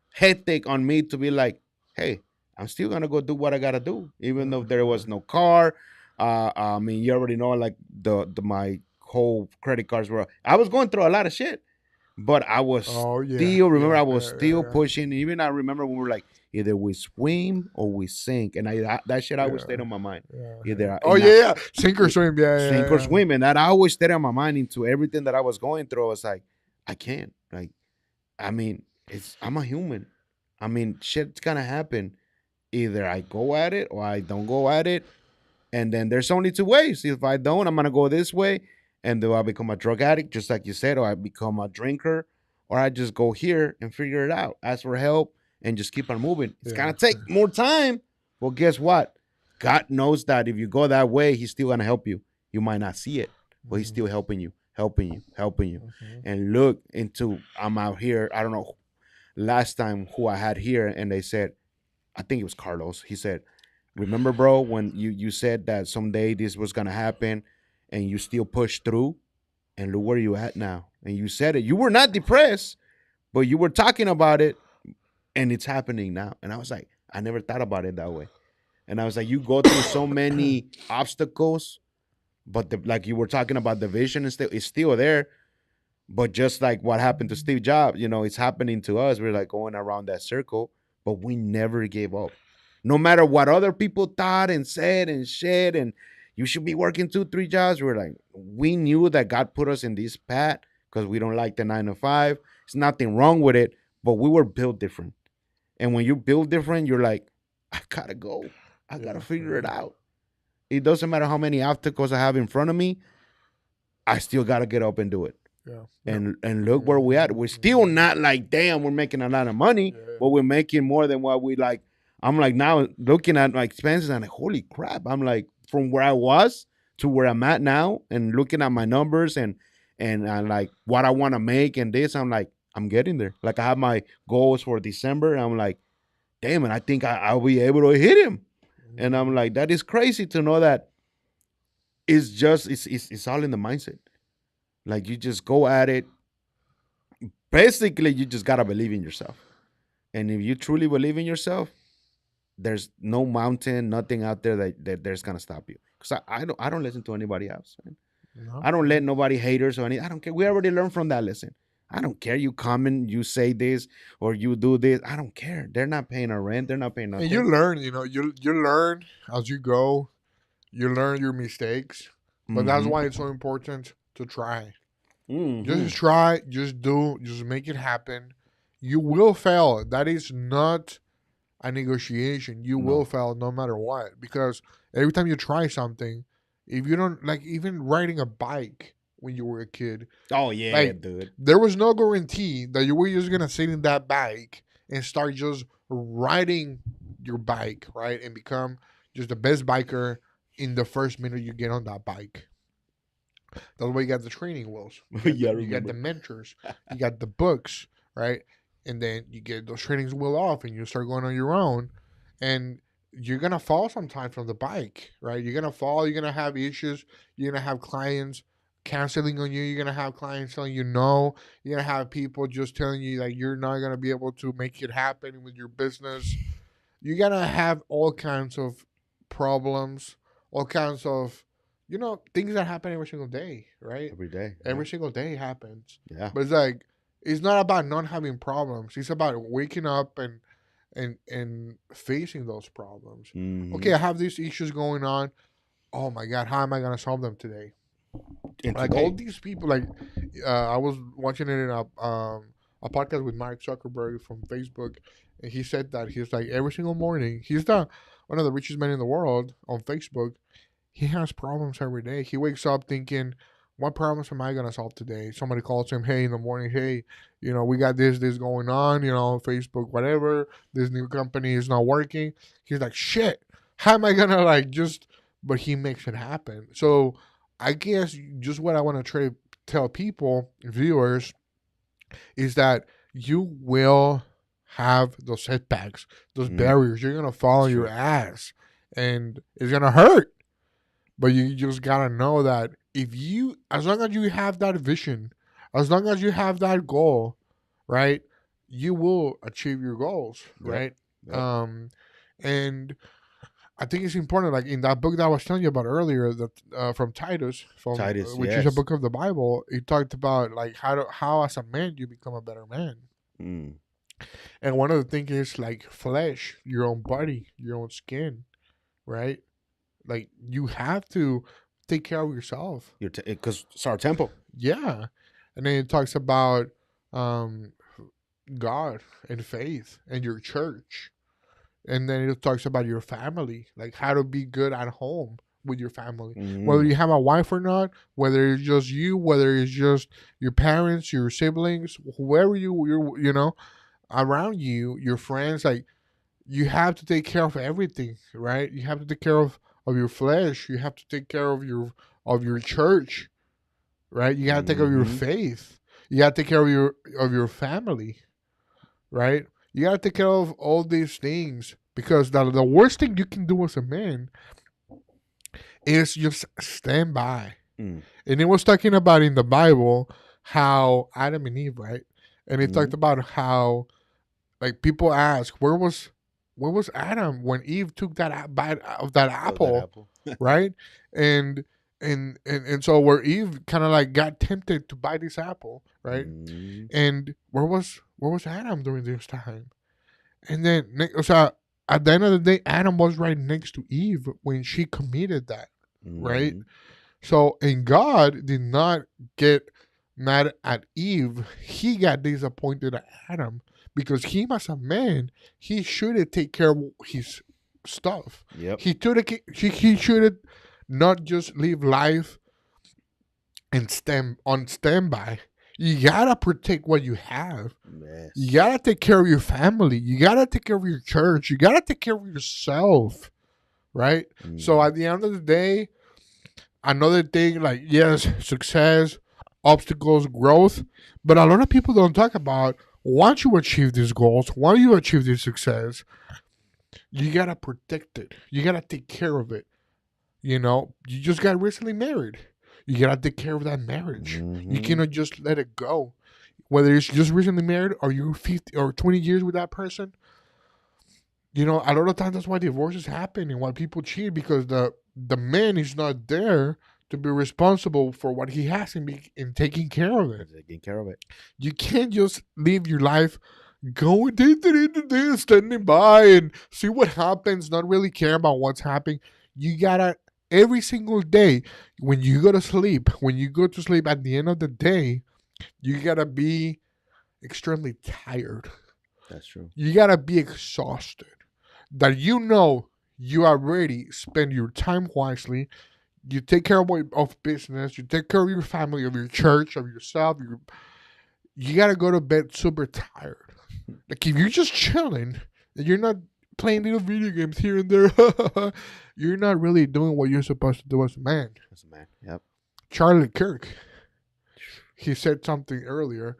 headache on me to be like, hey, I'm still going to go do what I got to do. Even though there was no car. I mean, you already know, like, my whole credit cards were, I was going through a lot of shit, but I was I was still pushing. Even I remember when we were like, either we swim or we sink, and that shit always stayed on my mind. Either sink or swim, sink or swim, and that always stayed on my mind into everything that I was going through. I was like, I can't, like, I mean, I'm a human. I mean, shit's gonna happen. Either I go at it or I don't go at it, and then there's only two ways. If I don't, I'm gonna go this way. And do I become a drug addict, just like you said, or I become a drinker, or I just go here and figure it out, ask for help, and just keep on moving. It's going to take more time. Well, guess what? God knows that if you go that way, he's still going to help you. You might not see it, but he's still helping you. And look into, I'm out here. I don't know, last time who I had here, and they said, I think it was Carlos. He said, remember, bro, when you said that someday this was going to happen, and you still push through, and look where you at now. And you said it. You were not depressed, but you were talking about it, and it's happening now. And I was like, I never thought about it that way. And I was like, you go through so many obstacles, but like you were talking about, the vision is still there. But just like what happened to Steve Jobs, it's happening to us. We're like going around that circle, but we never gave up. No matter what other people thought and said and said, and you should be working 2-3 jobs. We knew that God put us in this path because we don't like the 9 to 5. There's nothing wrong with it, but we were built different. And when you build different, you're like, I gotta go. I gotta figure it out. It doesn't matter how many obstacles I have in front of me. I still gotta get up and do it. And look where we're at. We're still not like, damn, we're making a lot of money, but we're making more than what we like. I'm like now looking at my expenses and like, holy crap. I'm like, from where I was to where I'm at now, and looking at my numbers and like what I want to make and this, I'm like, I'm getting there. Like I have my goals for December, and I'm like, damn it, I think I'll be able to hit him. And I'm like, that is crazy to know that it's all in the mindset. Like you just go at it. Basically, you just gotta believe in yourself. And if you truly believe in yourself, there's no mountain, nothing out there that there's gonna stop you. Because I don't listen to anybody else, man. No. I don't let nobody haters or anything. I don't care. We already learned from that lesson. I don't care. You comment, you say this, or you do this. I don't care. They're not paying our rent. They're not paying nothing. And you learn, you learn as you go. You learn your mistakes. But that's why it's so important to try. Just try, just do, just make it happen. You will fail. That is not a negotiation. You will fail no matter what. Because every time you try something, if you don't, like even riding a bike when you were a kid. Oh, yeah, like, dude. There was no guarantee that you were just going to sit in that bike and start just riding your bike, right? And become just the best biker in the first minute you get on that bike. That's why you got the training wheels. You got the mentors. You got the books, right? And then you get those trainings wheel off and you start going on your own. And you're going to fall sometimes from the bike, right? You're going to fall. You're going to have issues. You're going to have clients canceling on you. You're gonna have clients telling you no. You're gonna have people just telling you like you're not gonna be able to make it happen with your business. You're gonna have all kinds of problems, all kinds of things that happen every single day, right? Every day. Every single day happens. Yeah. But it's like it's not about not having problems. It's about waking up and facing those problems. Mm-hmm. Okay, I have these issues going on. Oh my God, how am I gonna solve them today? Like all these people, like I was watching it in a podcast with Mark Zuckerberg from Facebook, and he said that he's like every single morning. He's the one of the richest men in the world on Facebook. He has problems every day. He wakes up thinking, "What problems am I gonna solve today?" Somebody calls him, "Hey, in the morning, hey, we got this going on. Facebook, whatever. This new company is not working." He's like, "Shit, how am I gonna like just?" But he makes it happen. So I guess just what I want to try to tell people, viewers, is that you will have those setbacks, those barriers. You're gonna fall on your ass, and it's gonna hurt. But you just gotta know that as long as you have that vision, as long as you have that goal, right, you will achieve your goals, right? Yep. And I think it's important, like in that book that I was telling you about earlier, that from Titus, which is a book of the Bible. It talked about like how as a man you become a better man. And one of the things is like flesh, your own body, your own skin, right? Like you have to take care of yourself. Because it's our temple. Yeah, and then it talks about God and faith and your church. And then it talks about your family, like how to be good at home with your family. Whether you have a wife or not, whether it's just you, whether it's just your parents, your siblings, whoever you're around you, your friends, like you have to take care of everything, right? You have to take care of your flesh. You have to take care of your church, right? You gotta take care of your faith. You gotta take care of your family, right? You gotta take care of all these things, because the worst thing you can do as a man is just stand by. And it was talking about in the Bible how Adam and Eve, right? And it talked about how, like, people ask, where was Adam when Eve took that bite of that apple, right? And so where Eve kind of like got tempted to buy this apple, right? And where was Adam during this time? And then, so at the end of the day, Adam was right next to Eve when she committed that, right? So, and God did not get mad at Eve. He got disappointed at Adam, because he, as a man, he should take care of his stuff. Yep. He should not just live life and on standby. You gotta protect what you have. Yes. You gotta take care of your family. You gotta take care of your church. You gotta take care of yourself, right? So at the end of the day, another thing, like, yes, success, obstacles, growth, but a lot of people don't talk about, once you achieve these goals, once you achieve this success, you gotta protect it. You gotta take care of it. You just got recently married. You gotta take care of that marriage. You cannot just let it go. Whether it's just recently married or you're 50 or 20 years with that person, a lot of times that's why divorces happen and why people cheat, because the man is not there to be responsible for what he has and taking care of it. Taking care of it. You can't just live your life going standing by and see what happens, not really care about what's happening. You gotta, every single day, when you go to sleep at the end of the day, you gotta be extremely tired. That's true. You gotta be exhausted. That you already spend your time wisely. You take care of business. You take care of your family, of your church, of yourself. You gotta go to bed super tired. Like, if you're just chilling and you're not playing little video games here and there, you're not really doing what you're supposed to do as a man. As a man, yep. Charlie Kirk, he said something earlier,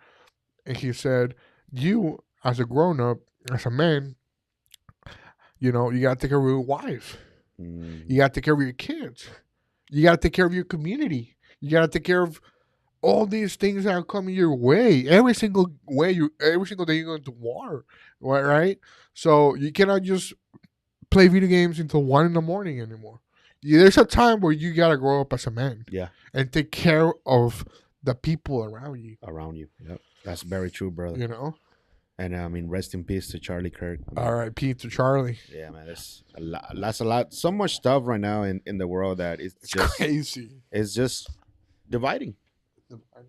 and he said, you, as a grown-up, as a man, you gotta take care of your wife. You gotta take care of your kids. You gotta take care of your community. You gotta take care of all these things that are coming your way. Every single day you're going to war, right? So you cannot just play video games until 1 in the morning anymore. There's a time where you gotta grow up as a man. Yeah. And take care of the people around you. Yep. That's very true, brother. You know. And I mean, rest in peace to Charlie Kirk. R.I.P. to Charlie. Yeah, man, that's a lot. So much stuff right now in the world that it's just crazy. It's just dividing.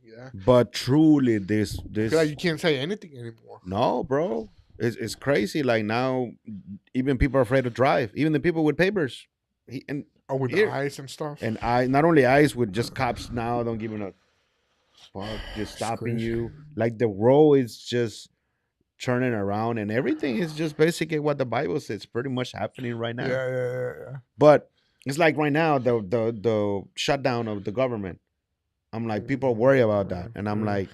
Yeah. But truly, this I feel like you can't say anything anymore. No, bro, it's crazy. Like now, even people are afraid to drive. Even the people with papers, with the eyes and stuff. And not only eyes, with just cops now don't give a fuck, just stopping you. Like the road is just turning around, and everything is just basically what the Bible says. It's pretty much happening right now. Yeah. But it's like right now, the shutdown of the government. I'm like, people worry about that. And I'm like,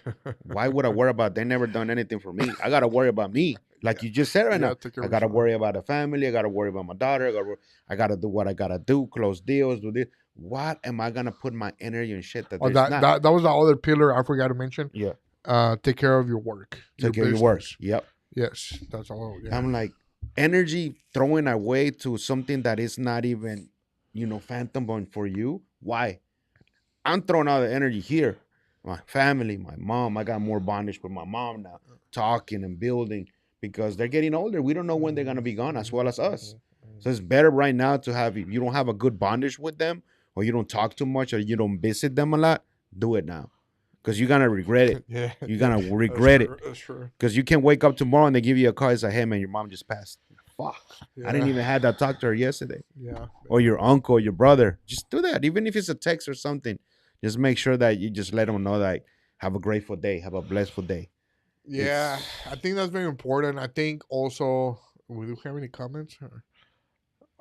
why would I worry about? They never done anything for me. I got to worry about me. Like you just said right now. I got to worry about the family. I got to worry about my daughter. I got to do what I got to do, close deals, do this. What am I going to put my energy and shit that that was the other pillar I forgot to mention. Yeah. Take care of your work. Take care of your work. Yep. Yes. That's all. Yeah. I'm like, energy throwing away to something that is not even, phantom for you. Why? I'm throwing all the energy here. My family, my mom. I got more bondage with my mom now, talking and building because they're getting older. We don't know when they're going to be gone as well as us. So it's better right now to have, if you don't have a good bondage with them or you don't talk too much or you don't visit them a lot, do it now. Because you're going to regret it. Yeah. You're going to regret it. That's true. Because you can wake up tomorrow and they give you a call and say, hey, man, your mom just passed. Fuck. Yeah. I didn't even have that talk to her yesterday. Yeah. Or your uncle or your brother. Just do that. Even if it's a text or something. Just make sure that you just let them know that have a grateful day. Have a blissful day. Yeah. I think that's very important. I think also, we do have any comments?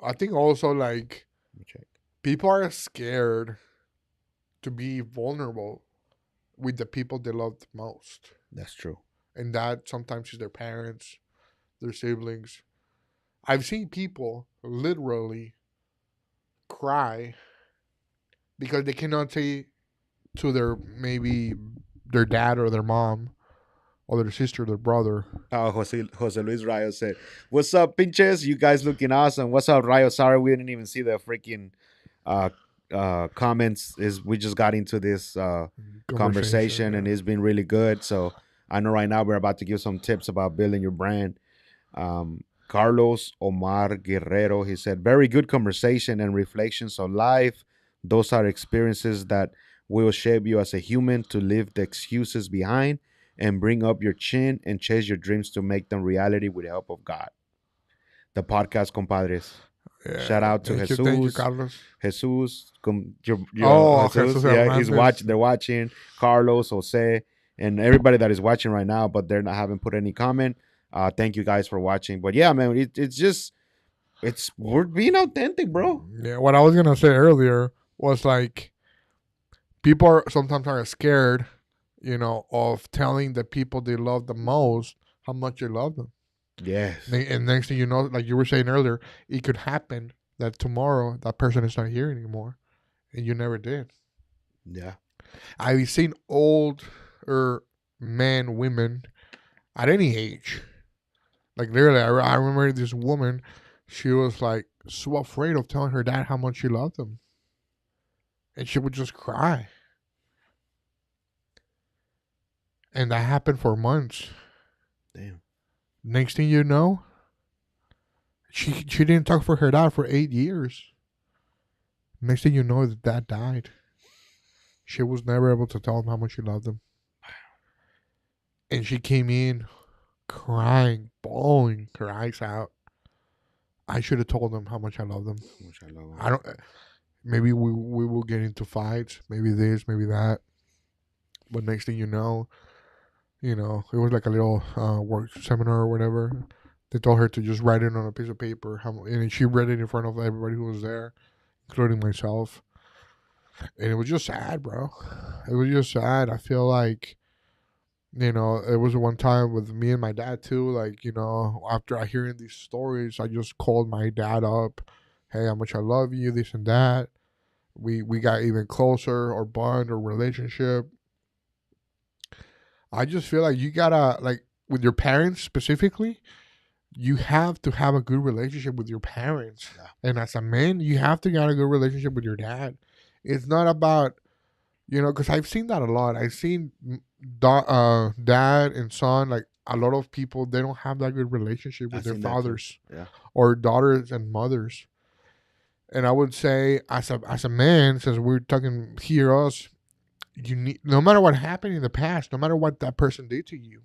I think also like people are scared to be vulnerable with the people they love the most. That's true. And that sometimes is their parents, their siblings. I've seen people literally cry because they cannot say to their dad or their mom or their sister or their brother. Jose Luis Rayo said, what's up, pinches? You guys looking awesome. What's up, Rayo? Sorry we didn't even see the freaking comments. We just got into this conversation and it's been really good. So I know right now we're about to give some tips about building your brand. Carlos Omar Guerrero, he said, very good conversation and reflections on life. Those are experiences that will shape you as a human to leave the excuses behind and bring up your chin and chase your dreams to make them reality with the help of God. The podcast, compadres. Yeah, shout out to Jesus. Thank you, Carlos. Jesus. Jesus. Yeah, he's watching. They're watching. Carlos, Jose, and everybody that is watching right now, but they haven't put any comment. Thank you guys for watching. But yeah, man, we're being authentic, bro. Yeah, what I was gonna say earlier was like people sometimes are scared, of telling the people they love the most how much they love them. Yes. And next thing you know, like you were saying earlier, it could happen that tomorrow that person is not here anymore, and you never did. Yeah. I've seen older men, women, at any age. Like literally, I remember this woman. She was like so afraid of telling her dad how much she loved him, and she would just cry. And that happened for months. Damn. Next thing you know, she didn't talk for her dad for 8 years. Next thing you know, the dad died. She was never able to tell him how much she loved him. And she came in crying, bawling her eyes out. I should have told them how much I love them. I don't. Maybe we will get into fights. Maybe this, maybe that. But next thing you know, it was like a little work seminar or whatever. They told her to just write it on a piece of paper. And she read it in front of everybody who was there, including myself. And it was just sad, bro. It was just sad. I feel like, it was one time with me and my dad too. Like, after I hearing these stories, I just called my dad up. Hey, how much I love you, this and that. we got even closer or bond or relationship. I just feel like you gotta like with your parents specifically, you have to have a good relationship with your parents. Yeah. And as a man, you have to get a good relationship with your dad. It's not about, because I've seen that a lot. I've seen dad and son, like a lot of people, they don't have that good relationship with I've their seen that too. fathers Yeah. or daughters and mothers. And I would say, as a man, since we're talking here, us, you need, no matter what happened in the past, no matter what that person did to you,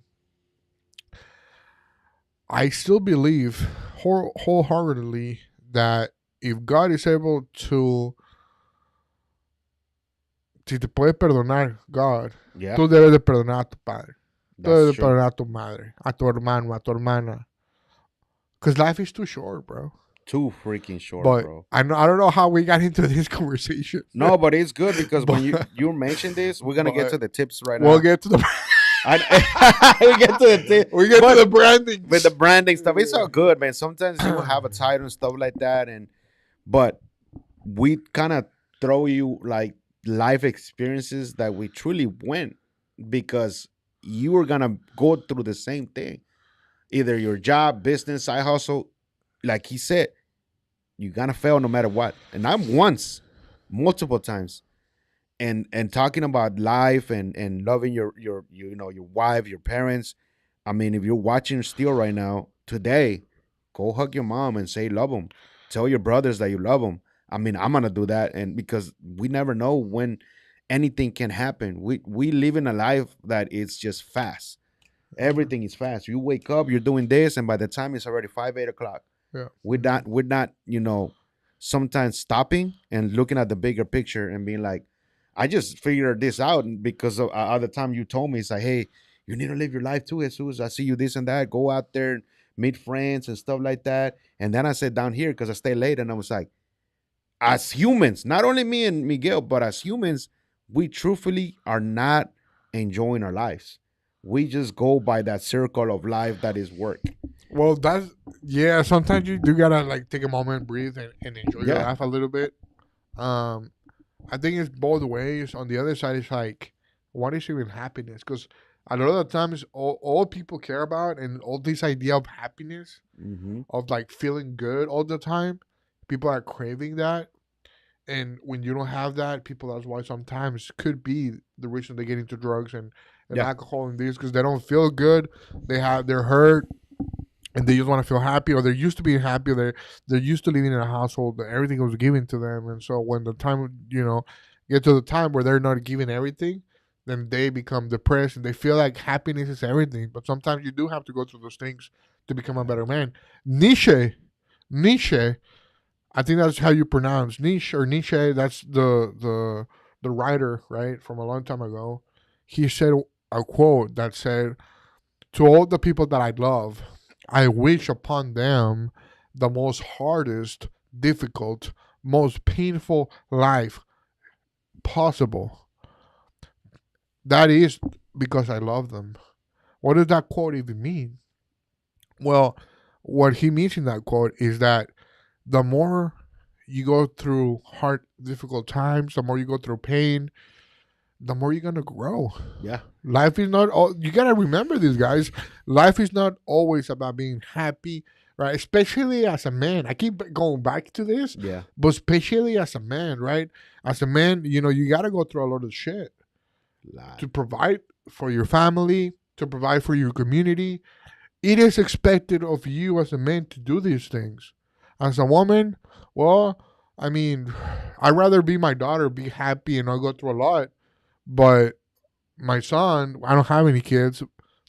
I still believe wholeheartedly that if God is able to, si te puede perdonar God, Yeah. tú debes de perdonar a tu padre. Tú That's debes de true. perdonar a tu madre, a tu hermano, a tu hermana. Because life is too short, bro. Too freaking short, But bro. I don't know how we got into this conversation. No, but it's good because when But- you mention this, we're gonna get but to the tips right We'll now. get to the We get to the tips. we get to the branding. With the branding stuff. It's all good, man. Sometimes you will have a title and stuff like that, but we kind of throw you like life experiences that we truly went because you were gonna go through the same thing. Either your job, business, side hustle, like he said, you're gonna fail no matter what. And I'm once, multiple times. And talking about life and loving your your wife, your parents. I mean, if you're watching still right now today, go hug your mom and say love them. Tell your brothers that you love them. I mean, I'm gonna do that, and because we never know when anything can happen. We live in a life that is just fast. Everything is fast. You wake up, you're doing this, and by the time it's already 5, 8 o'clock. Yeah. We're not sometimes stopping and looking at the bigger picture and being like, I just figured this out because of the time you told me, it's like, hey, you need to live your life too, Jesus. I see you this and that. Go out there and meet friends and stuff like that. And then I sat down here because I stayed late and I was like, as humans, not only me and Miguel, but as humans, we truthfully are not enjoying our lives. We just go by that circle of life that is work. Well, sometimes you do gotta like take a moment, breathe, and enjoy your Yeah. life a little bit. I think it's both ways. On the other side, it's like, what is even happiness? Because a lot of the times, all people care about and all this idea of happiness, Mm-hmm. of like feeling good all the time, people are craving that. And when you don't have that, people, that's why sometimes could be the reason they get into drugs and Yeah. alcohol and these, because they don't feel good. They're hurt and they just want to feel happy, or they're used to being happy, or they're used to living in a household that everything was given to them, and so when the time get to the time where they're not given everything, then they become depressed and they feel like happiness is everything. But sometimes you do have to go through those things to become a better man. Nietzsche, I think that's how you pronounce Nietzsche. That's the writer, right, from a long time ago. He said a quote that said, "To all the people that I love, I wish upon them the most hardest, difficult, most painful life possible." That is because I love them. What does that quote even mean? Well, what he means in that quote is that the more you go through hard, difficult times, the more you go through pain, the more you're gonna grow. Yeah. Life is not all. You gotta remember this, guys. Life is not always about being happy, right? Especially as a man. I keep going back to this, Yeah. but especially as a man, right? As a man, you gotta go through a lot of shit to provide for your family, to provide for your community. It is expected of you as a man to do these things. As a woman, well, I mean, I'd rather be my daughter, be happy, and not go through a lot. But my son, I don't have any kids,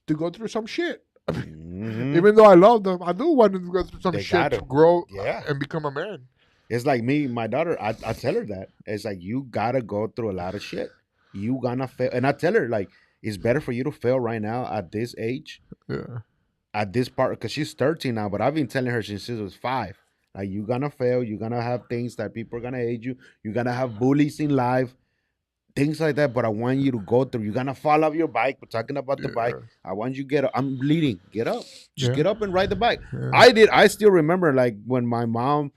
to go through some shit. Mhm. Even though I love them, I do want them to go through some They shit gotta. to grow Yeah. and become a man. It's like me, my daughter. I tell her that it's like you gotta go through a lot of shit. You gonna fail, and I tell her like it's better for you to fail right now at this age, Yeah. at this part, because she's 13 now. But I've been telling her since she was 5. Like you gonna fail. You're gonna have things that people are gonna hate you. You're gonna have bullies in life, things like that. But I want you to go through. You're gonna fall off your bike. We're talking about the bike. I want you to get up. I'm bleeding. Get up. Just Yeah. get up and ride the bike. Yeah. I did. I still remember like when my mom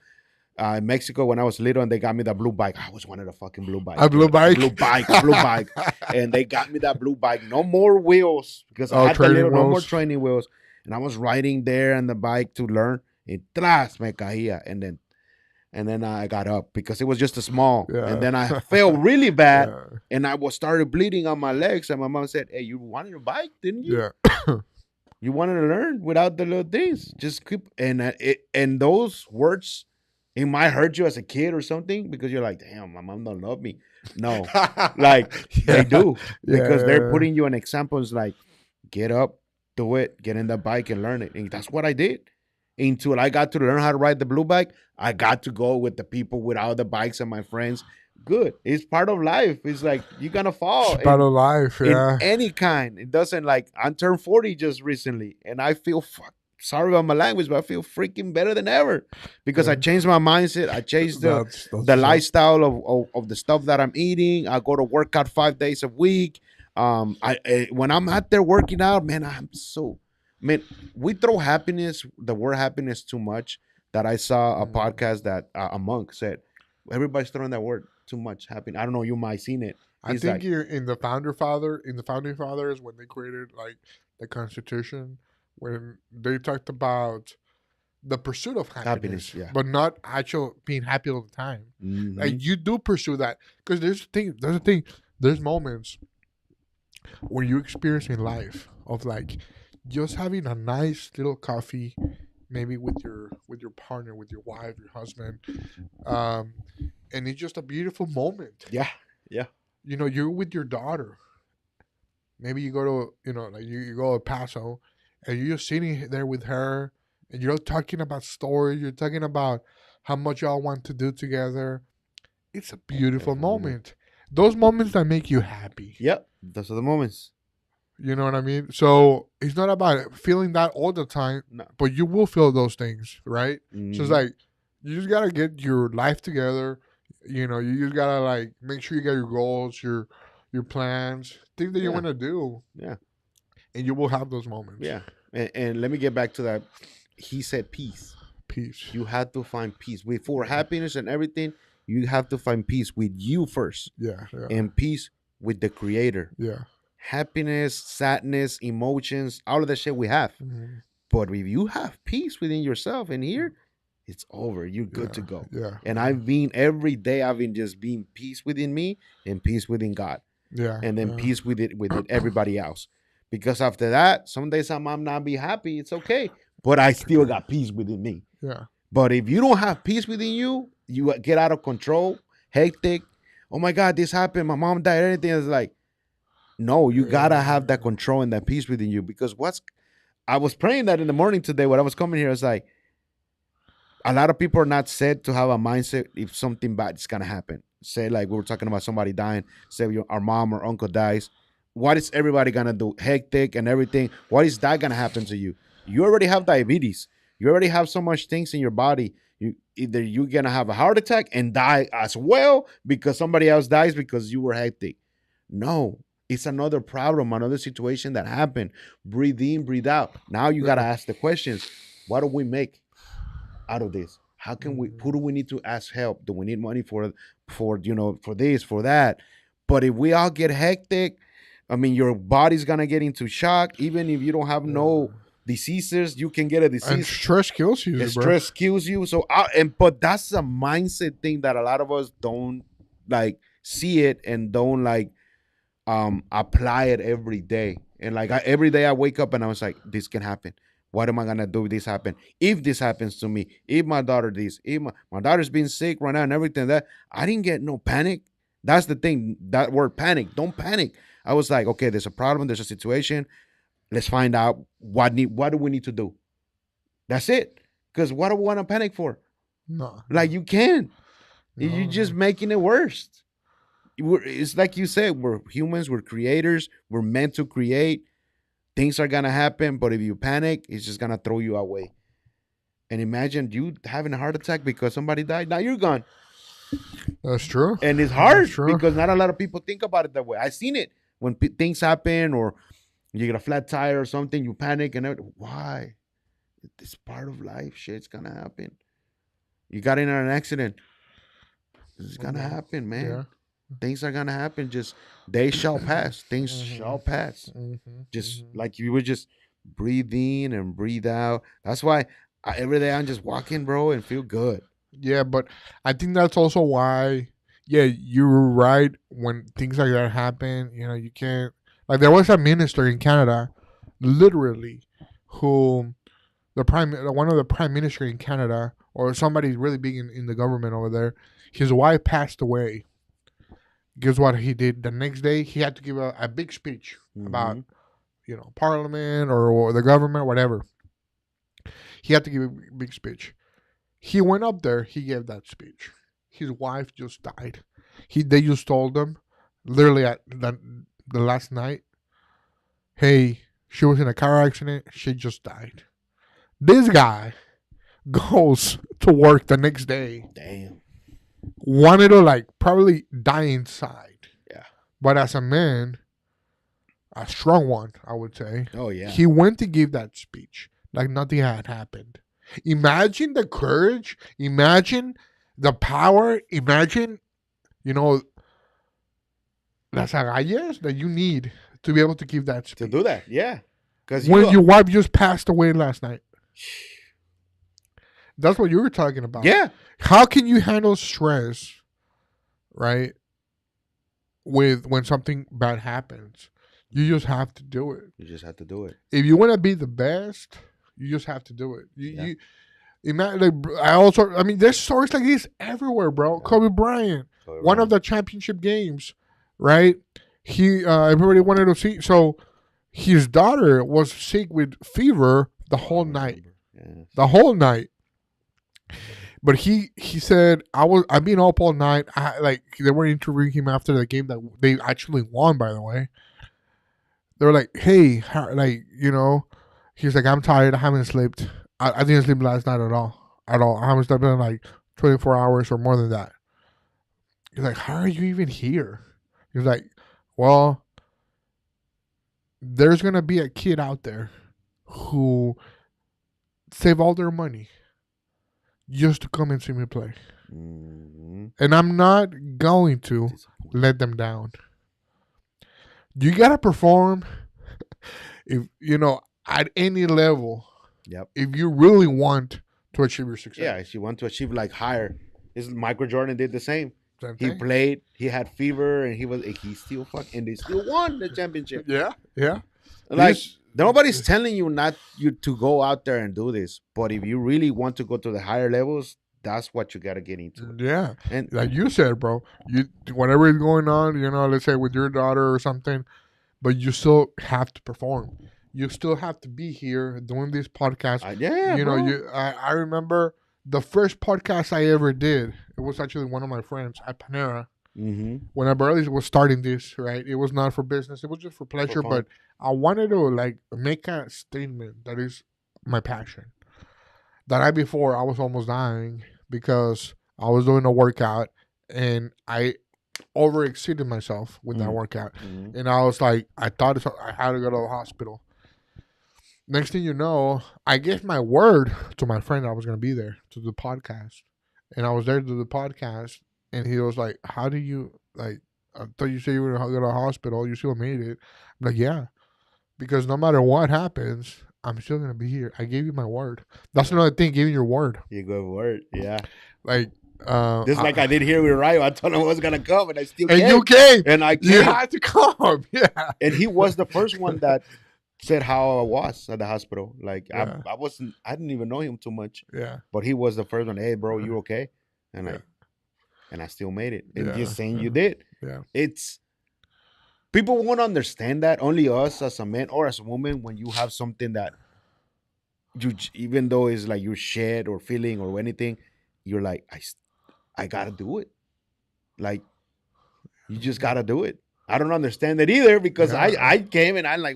in Mexico when I was little, and they got me the blue bike. I always wanted a fucking blue bike. A blue bike? A blue bike. And they got me that blue bike. No more wheels because I had no more training wheels. And I was riding there on the bike to learn. And tras me caía. And then I got up because it was just a small. Yeah. And then I fell really bad. Yeah. And I started bleeding on my legs. And my mom said, hey, you wanted a bike, didn't you? Yeah. You wanted to learn without the little things. Just keep. And those words, it might hurt you as a kid or something because you're like, damn, my mom don't love me. No. Like, they do. Because they're putting you an example. It's like, get up, do it, get in the bike and learn it. And that's what I did. Until I got to learn how to ride the blue bike, I got to go with the people without the bikes and my friends. Good. It's part of life. It's like you're gonna fall. It's part of life, yeah. In any kind. It doesn't like I turned 40 just recently, and I feel sorry about my language, but I feel freaking better than ever because I changed my mindset. I changed the lifestyle of the stuff that I'm eating. I go to work out 5 days a week. When I'm out there working out, man, we throw the word happiness too much. That I saw a podcast that a monk said, everybody's throwing that word too much. Happiness. I don't know. You might have seen it. I think you're in the founding fathers when they created like the Constitution, when they talked about the pursuit of happiness, but not actual being happy all the time. Mm-hmm. Like you do pursue that because there's a thing. There's moments when you experience in life of like just having a nice little coffee, maybe with your partner, with your wife, your husband, and it's just a beautiful moment. Yeah. You know, you're with your daughter. Maybe you go to, like you go to Paso, and you're just sitting there with her, and you're talking about stories. You're talking about how much y'all want to do together. It's a beautiful moment. Those moments that make you happy. Yep, those are the moments. You know what I mean? So it's not about feeling that all the time, but you will feel those things, right? Mm-hmm. So it's like you just gotta get your life together. You know, you just gotta like make sure you got your goals, your plans, things that you want to do. Yeah, and you will have those moments. Yeah, and let me get back to that. He said peace. Peace. You have to find peace before happiness and everything. You have to find peace with you first. Yeah. And peace with the Creator. Yeah. Happiness, sadness, emotions, all of that shit we have. Mm-hmm. But if you have peace within yourself in here, it's over. You're good to go. Yeah. And every day I've been just being peace within me and peace within God. Yeah. And then peace with everybody else. Because after that, some days I might not be happy. It's okay. But I still got peace within me. Yeah. But if you don't have peace within you, you get out of control, hectic. Oh my God, this happened. My mom died. Anything is like, no, you gotta have that control and that peace within you. Because I was praying that in the morning today when I was coming here. It's like a lot of people are not said to have a mindset if something bad is gonna happen. Say like we were talking about somebody dying. Say our mom or uncle dies. What is everybody gonna do? Hectic and everything. What is that gonna happen to you? You already have diabetes. You already have so much things in your body. You're gonna have a heart attack and die as well because somebody else dies because you were hectic. No, it's another problem, another situation that happened. Breathe in, breathe out. Now you gotta ask the questions. What do we make out of this? How can who do we need to ask help? Do we need money for this, for that? But if we all get hectic, I mean, your body's gonna get into shock. Even if you don't have no diseases, you can get a disease. And stress kills you. Stress kills you. So, but that's a mindset thing that a lot of us don't like see it and don't like apply it every day. And like every day I wake up and I was like, this can happen. What am I gonna do if this happen? If this happens to me, if my daughter if my daughter's being sick right now and everything that I didn't get no panic. That's the thing. That word panic. Don't panic. I was like, okay, there's a problem. There's a situation. Let's find out what do we need to do. That's it. Because what do we want to panic for? No. Like you can't. No. You're just making it worse. It's like you said, we're humans, we're creators, we're meant to create. Things are going to happen, but if you panic, it's just going to throw you away. And imagine you having a heart attack because somebody died. Now you're gone. That's true. And it's hard because not a lot of people think about it that way. I've seen it. When things happen or you get a flat tire or something, you panic and everything. Why? It's part of life. Shit's going to happen. You got in an accident. It's gonna happen, man. Yeah. Things are gonna happen. Just they shall pass. Things shall pass. Just like you would just breathe in and breathe out. That's why every day I'm just walking, bro, and feel good. Yeah, but I think that's also why. Yeah, you're right. When things like that happen, you can't. Like there was a minister in Canada, literally, who one of the prime minister in Canada, or somebody really big in the government over there. His wife passed away. Guess what he did the next day? He had to give a big speech about Parliament or the government, whatever. He had to give a big speech. He went up there. He gave that speech. His wife just died. They just told him, literally at the last night, hey, she was in a car accident. She just died. This guy goes to work the next day. Damn. Wanted to probably die inside. Yeah. But as a man, a strong one, I would say. Oh yeah. He went to give that speech like nothing had happened. Imagine the courage. Imagine the power. Imagine, las agallas that you need to be able to give that speech. To do that, yeah. Because when your wife just passed away last night. That's what you were talking about. Yeah. How can you handle stress, right? When something bad happens, you just have to do it. You just have to do it. If you want to be the best, you just have to do it. You imagine. I mean, there's stories like this everywhere, bro. Yeah. Kobe Bryant, one of the championship games, right? Everybody wanted to see. So his daughter was sick with fever the whole night. Yes. The whole night. But he said, I've been up all night. They were interviewing him after the game that they actually won, by the way. They were like, hey, he's like, I'm tired. I haven't slept. I didn't sleep last night at all. I haven't slept in 24 hours or more than that. He's like, how are you even here? He's like, well, there's going to be a kid out there who save all their money just to come and see me play. Mm-hmm. And I'm not going to let them down. You got to perform if at any level. Yep. If you really want to achieve your success. Yeah, if you want to achieve higher. Michael Jordan did the same. He played, he had fever, and he still and they still won the championship. Yeah, yeah. Nobody's telling you to go out there and do this, but if you really want to go to the higher levels, that's what you gotta get into. Yeah, and like you said, bro, whatever is going on, let's say with your daughter or something, but you still have to perform. You still have to be here doing this podcast. I remember the first podcast I ever did. It was actually one of my friends at Panera. Mm-hmm. When I barely was starting this, right? It was not for business. It was just for pleasure. But I wanted to make a statement that is my passion. The night before, I was almost dying because I was doing a workout and I overexceeded myself with that workout. Mm-hmm. And I was like, I thought I had to go to the hospital. Next thing you know, I gave my word to my friend I was going to be there to do the podcast. And I was there to do the podcast. And he was like, how do you, I thought you said you were going to go to the hospital. You still made it. I'm like, yeah. Because no matter what happens, I'm still going to be here. I gave you my word. That's another thing, giving your word. You go word, yeah. Just I did here with Ryo. I told him I was going to come, and I still came. And you came. And I came. You had to come, yeah. And he was the first one that said how I was at the hospital. I didn't even know him too much. Yeah. But he was the first one. Hey, bro, you okay? And I still made it. And just saying you did. Yeah. People won't understand that. Only us as a man or as a woman, when you have something that you, even though it's you're shed or feeling or anything, you're like, I gotta do it. You just gotta do it. I don't understand that either because I came and I'm like,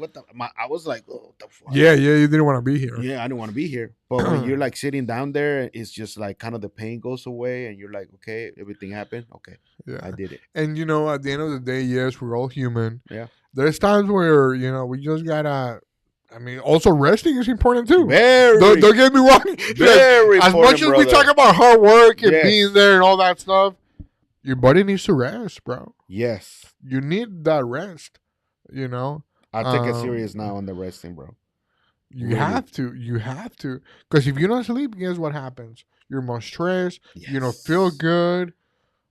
I was like, oh, what the fuck? Yeah, you didn't want to be here. Yeah, I didn't want to be here. But when you're sitting down there, it's just kind of the pain goes away and you're like, okay, everything happened. Okay, yeah, I did it. And at the end of the day, yes, we're all human. Yeah. There's times where, we just gotta I mean, also resting is important too. Very. Don't get me wrong. Very as important, much as brother. we talk about hard work and Yes. being there and all that stuff, your body needs to rest, bro. Yes. You need that rest. You know. I take it serious now on the resting, bro. You Really. have to. You have to. Because if you don't sleep, guess what happens? You're more stressed. Yes. You don't feel good.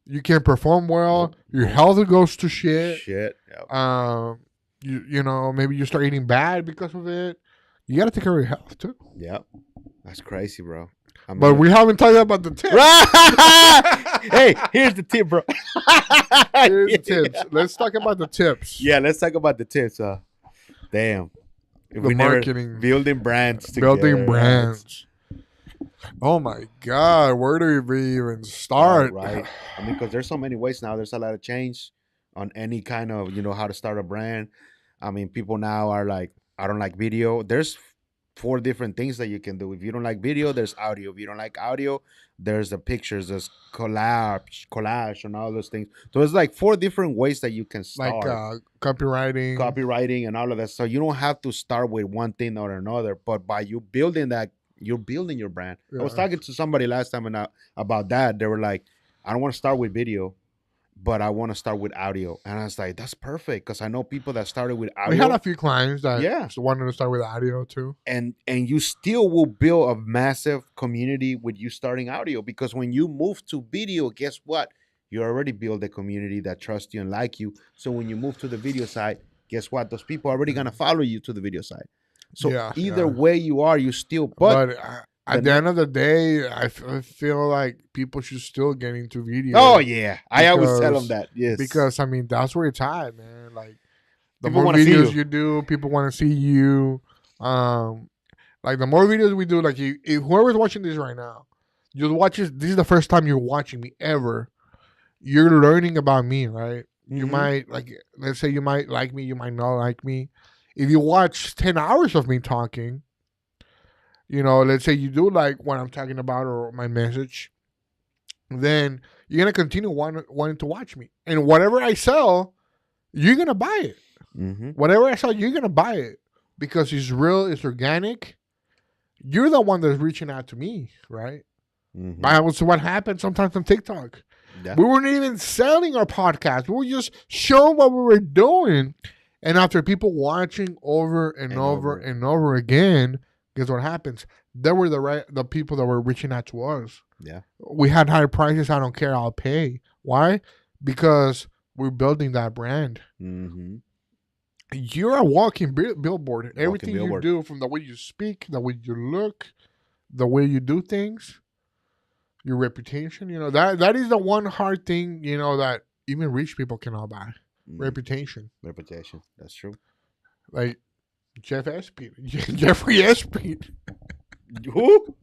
You can't perform well. Nope. Your health goes to shit. Shit. Yep. You know, maybe you start eating bad because of it. You got to take care of your health too. Yep. That's crazy, bro. I mean, But we haven't talked about the tips. Hey, here's the tip, bro. Here's the tips. Let's talk about the tips. Yeah, let's talk about the tips. Damn. If The we never marketing. building brands Building together, brands. Oh my God. Where do we even start? Right. I mean, because there's so many ways now. There's a lot of change on any kind of, how to start a brand. I mean, people now are like, I don't like video. There's 4 different things that you can do. If you don't like video, there's audio. If you don't like audio, there's the pictures, there's collage and all those things. So it's like 4 different ways that you can start. Like Copywriting and all of that. So you don't have to start with one thing or another, but by you building that, you're building your brand. Yeah. I was talking to somebody last time about that. They were like, I don't want to start with video, but I want to start with audio. And I was like, that's perfect, because I know people that started with audio. We had a few clients that Yeah. wanted to start with audio too. And you still will build a massive community with you starting audio, because when you move to video, guess what? You already build a community that trusts you and like you. So when you move to the video side, guess what? Those people are already going to follow you to the video side. So either way you are, you still. But at the end of the day, I feel like people should still get into video. Oh, yeah. I always tell them that. Yes. Because, I mean, that's where it's at, man. Like, the People more wanna see videos you. you do, people want to see you. Like, the more videos we do, like, if whoever's watching this right now, you'll watch this. This is the first time you're watching me ever. You're learning about me, right? You Mhm. might, like, let's say you might like me, you might not like me. If you watch 10 hours of me talking, let's say you do like what I'm talking about or my message, then you're going to continue wanting to watch me. And whatever I sell, you're going to buy it. Mm-hmm. Whatever I sell, you're going to buy it because it's real, it's organic. You're the one that's reaching out to me, right? Mm-hmm. That was what happened sometimes on TikTok. Yeah. We weren't even selling our podcast. We were just showing what we were doing. And after people watching over and over and over again, guess what happens? They were the people that were reaching out to us. Yeah. We had high prices. I don't care. I'll pay. Why? Because we're building that brand. Mm-hmm. You're a walking billboard. Everything billboard. you do, from the way you speak, the way you look, the way you do things, your reputation, that is the one hard thing, that even rich people cannot buy. Reputation. That's true. Like Jeffrey Espin. Who?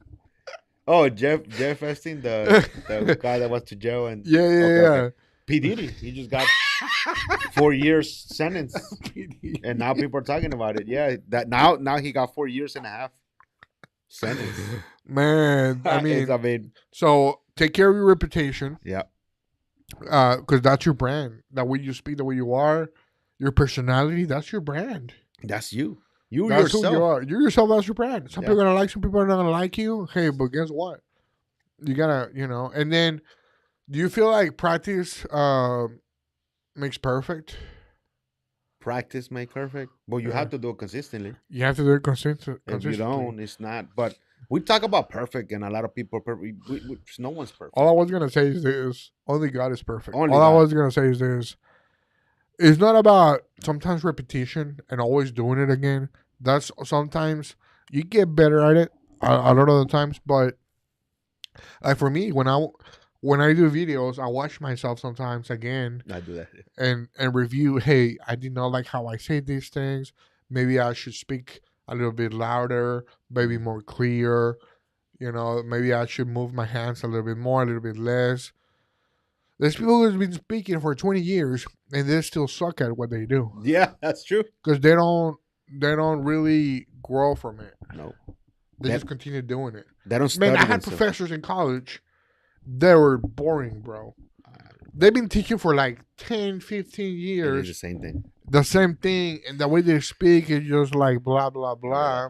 Oh, Jeff Epstein, the guy that went to jail and Yeah. P. Diddy. He just got 4 years sentence, and now people are talking about it. Yeah, that now he got 4 years and a half sentence. Man, I mean, so take care of your reputation. Yeah. Because that's your brand. The way you speak, the way you are, your personality, that's your brand. That's you. That's yourself. who you are. You yourself, that's your brand. Some people are going to like, some people are not going to like you. Hey, but guess what? You got to, and then do you feel like practice makes perfect? Practice make perfect. Well, you have to do it consistently. You have to do it consistently. If you don't, it's not. But we talk about perfect, and a lot of people, no one's perfect. All I was going to say is this. Only God is perfect. Only All God. I was going to say is this. It's not about sometimes repetition and always doing it again. That's sometimes you get better at it a lot of the times. But like for me, when I do videos, I watch myself sometimes again. I do that. And review, hey, I did not like how I say these things. Maybe I should speak a little bit louder, maybe more clear. Maybe I should move my hands a little bit more, a little bit less. There's people who've been speaking for 20 years and they still suck at what they do. Yeah, that's true. Because they don't really grow from it. No. They just continue doing it. They don't study. Man, I had professors in college. They were boring, bro. They've been teaching for like 10, 15 years. It's the same thing. the same thing, and the way they speak is just like blah blah Yeah. blah.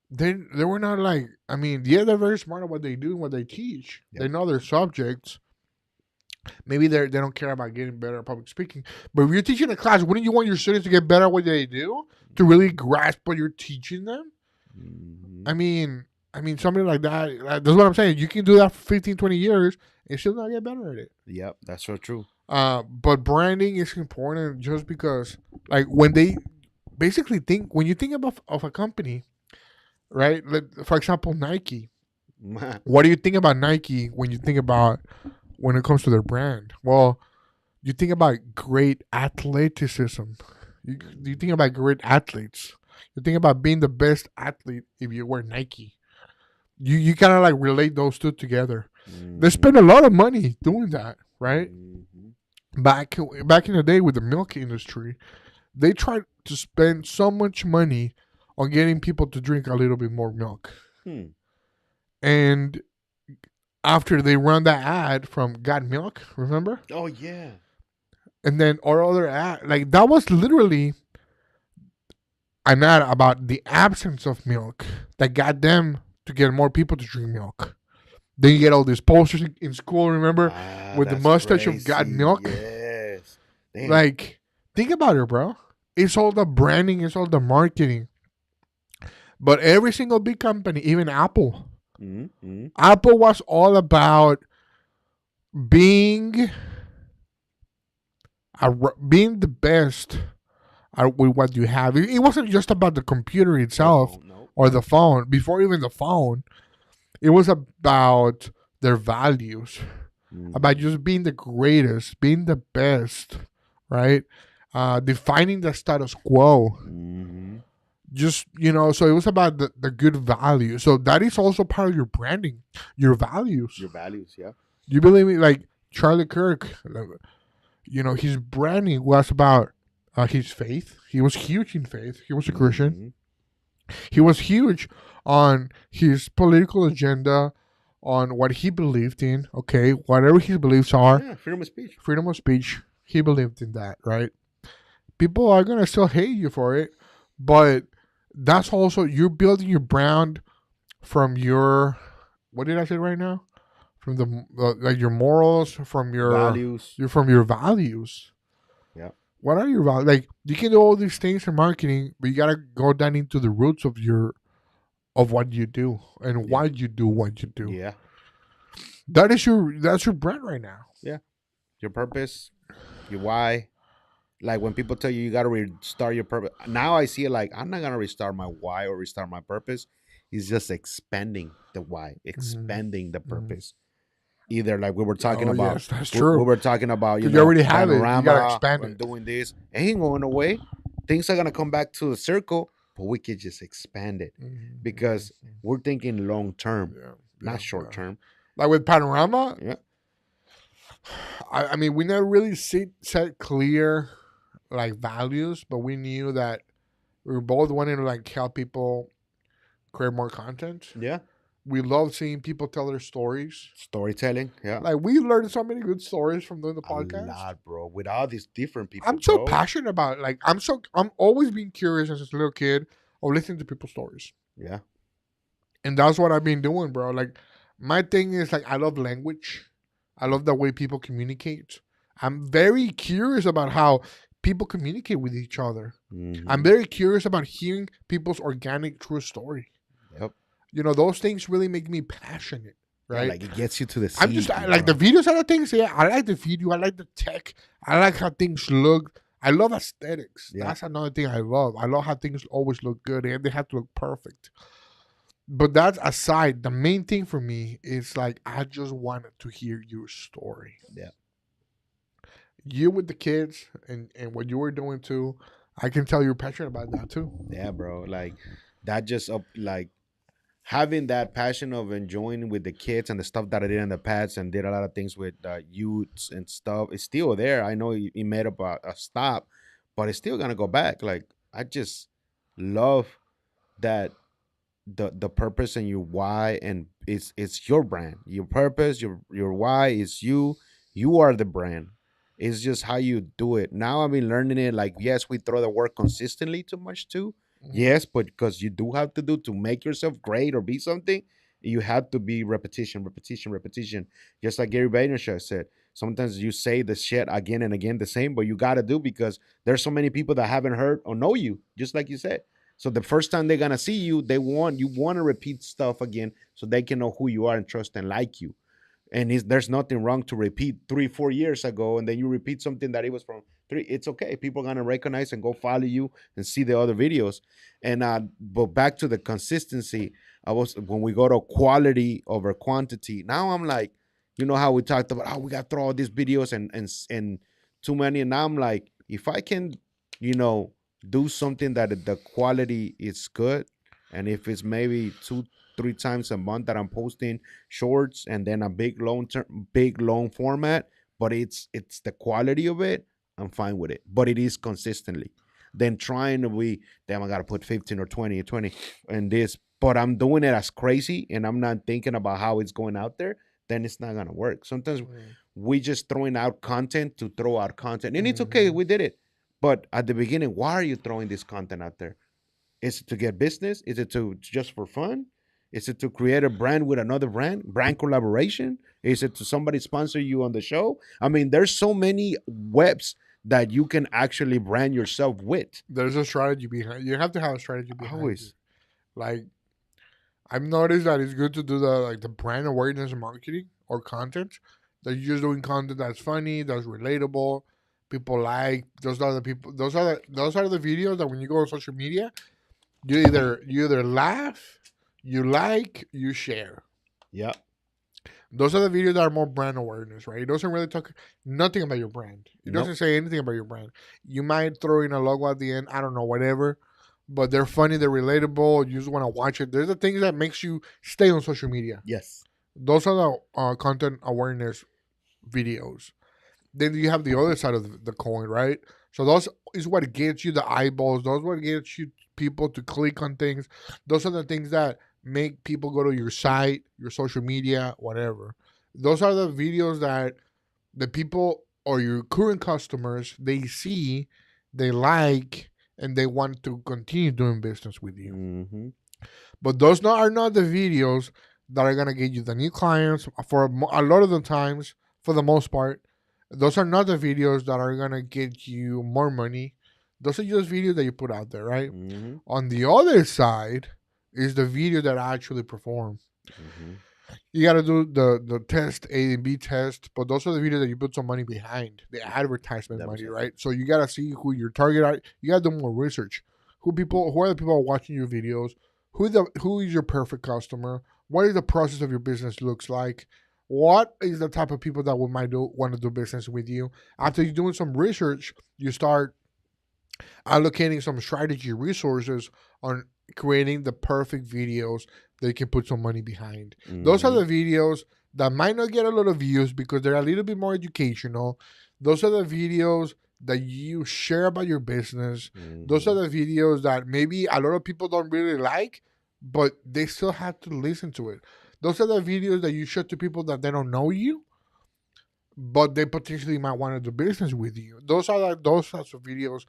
They were not like, I mean, yeah, they're very smart at what they do and what they teach. They Yep. know their subjects. Maybe they don't care about getting better at public speaking. But if you're teaching a class, wouldn't you want your students to get better at what they do? To really grasp what you're teaching them? Mm-hmm. I mean, something like that. That's what I'm saying. You can do that for 15, 20 years and still not get better at it. Yep, that's so true. But branding is important just because, like, when they basically think, when you think about of a company, right? Like, for example, Nike. What do you think about Nike when you think about when it comes to their brand? Well, you think about great athleticism. You think about great athletes. You think about being the best athlete if you wear Nike. You kind of like relate those two together. They spend a lot of money doing that, right? Back in the day with the milk industry, they tried to spend so much money on getting people to drink a little bit more milk. Hmm. And after they run that ad from Got Milk, remember? Oh yeah. And then our other ad, like that was literally an ad about the absence of milk that got them to get more people to drink milk. Then you get all these posters in school, remember? With the mustache of Got Milk. Yes. Damn. Like, think about it, bro. It's all the branding, it's all the marketing. But every single big company, even Apple, Apple was all about being being the best with what you have. It wasn't just about the computer itself or the phone. Before even the phone, it was about their values, about just being the greatest, being the best, right? Defining the status quo. Just, so it was about the good value. So that is also part of your branding, your values. Your values, yeah. You believe me? Like Charlie Kirk, his branding was about his faith. He was huge in faith. He was a Christian. He was huge on his political agenda, on what he believed in. Okay, whatever his beliefs are. Yeah, freedom of speech. Freedom of speech. He believed in that, right? People are gonna still hate you for it, but that's also, you're building your brand from your, what did I say right now? From the like your morals, from your values. You're from your values. Yeah. What are your values? Like, you can do all these things in marketing, but you gotta go down into the roots of what you do and why you do what you do. Yeah. That's your brand right now. Yeah. Your purpose, your why. Like when people tell you gotta restart your purpose. Now I see it like, I'm not gonna restart my why or restart my purpose. It's just expanding the why, expanding the purpose. Either like we were talking about. Yes, that's true. We were talking about, you already have it. You gotta expand and it. doing this. It ain't going away. Things are gonna come back to the circle, but we could just expand it because we're thinking long term, not short term. Like with Panorama, Yeah. I mean, we never really set clear like values, but we knew that we were both wanting to like help people create more content. Yeah. We love seeing people tell their stories. Storytelling. Yeah. Like, we learned so many good stories from doing the podcast. A lot, bro. With all these different people. I'm so passionate about it. Like, I'm always being curious as a little kid of listening to people's stories. Yeah. And that's what I've been doing, bro. Like, my thing is, like, I love language. I love the way people communicate. I'm very curious about how people communicate with each other. I'm very curious about hearing people's organic, true story. Yep. Those things really make me passionate, right? Yeah, like it gets you to the seed. I'm just like the video side of things. Yeah, I like the video. I like the tech. I like how things look. I love aesthetics. Yeah. That's another thing I love. I love how things always look good and they have to look perfect. But that's aside. The main thing for me is like, I just wanted to hear your story. Yeah. You with the kids and what you were doing too. I can tell you're passionate about that too. Yeah, bro. Like that just like having that passion of enjoying with the kids and the stuff that I did in the past and did a lot of things with youths and stuff. It's still there. I know it made up a stop, but it's still gonna go back. Like I just love that the purpose and your why, and it's your brand. Your purpose, your why is you. You are the brand. It's just how you do it. Now I've been learning it. Like, yes, we throw the work consistently too much too. Yes, but because you do have to do to make yourself great or be something, you have to be repetition, repetition, repetition. Just like Gary Vaynerchuk said, sometimes you say the shit again and again the same, but you gotta do because there's so many people that haven't heard or know you, just like you said. So the first time they're gonna see you, you want to repeat stuff again so they can know who you are and trust and like you. And there's nothing wrong to repeat 3 4 years ago, and then you repeat something that it was from three. It's okay. People are gonna recognize and go follow you and see the other videos. And but back to the consistency, I was when we go to quality over quantity. Now I'm like, you know how we talked about, we got to throw all these videos and too many. And now I'm like, if I can, you know, do something that the quality is good, and if it's maybe 2 3 times a month that I'm posting shorts and then a big long format, but it's the quality of it, I'm fine with it. But it is consistently. Then trying to be, damn, I gotta put 15 or 20 or 20 and this, but I'm doing it as crazy and I'm not thinking about how it's going out there, then it's not gonna work. Sometimes we just throwing out content to throw out content. And it's okay, we did it. But at the beginning, why are you throwing this content out there? Is it to get business? Is it to just for fun? Is it to create a brand with another brand collaboration? Is it to somebody sponsor you on the show? I mean, there's so many webs that you can actually brand yourself with. There's a strategy behind. You have to have a strategy behind Always. it. Like, I've noticed that it's good to do the brand awareness marketing or content. That you're just doing content that's funny, that's relatable, people like. Those are the people. Those are the videos that when you go on social media, you either laugh, you like, you share. Yeah. Those are the videos that are more brand awareness, right? It doesn't really talk nothing about your brand. It doesn't say anything about your brand. You might throw in a logo at the end, I don't know, whatever. But they're funny, they're relatable. You just want to watch it. There's the things that makes you stay on social media. Yes. Those are the content awareness videos. Then you have the other side of the coin, right? So those is what gets you the eyeballs. Those what gets you people to click on things. Those are the things that make people go to your site, your social media, whatever. Those are the videos that the people or your current customers they see, they like, and they want to continue doing business with you. Mm-hmm. But those are not the videos that are gonna get you the new clients. For a lot of the times, for the most part, those are not the videos that are gonna get you more money. Those are just videos that you put out there, right? Mm-hmm. On the other side is the video that actually perform. Mm-hmm. You gotta do the test, A and B test, but those are the videos that you put some money behind, the advertisement money, right? So you gotta see who your target are. You gotta do more research. Who are the people watching your videos? Who is your perfect customer? What is the process of your business looks like? What is the type of people that want to do business with you? After you're doing some research, you start allocating some strategy resources on creating the perfect videos that you can put some money behind. Mm-hmm. Those are the videos that might not get a lot of views because they're a little bit more educational. Those are the videos that you share about your business. Mm-hmm. Those are the videos that maybe a lot of people don't really like, but they still have to listen to it. Those are the videos that you share to people that they don't know you, but they potentially might want to do business with you. Those are those types of videos.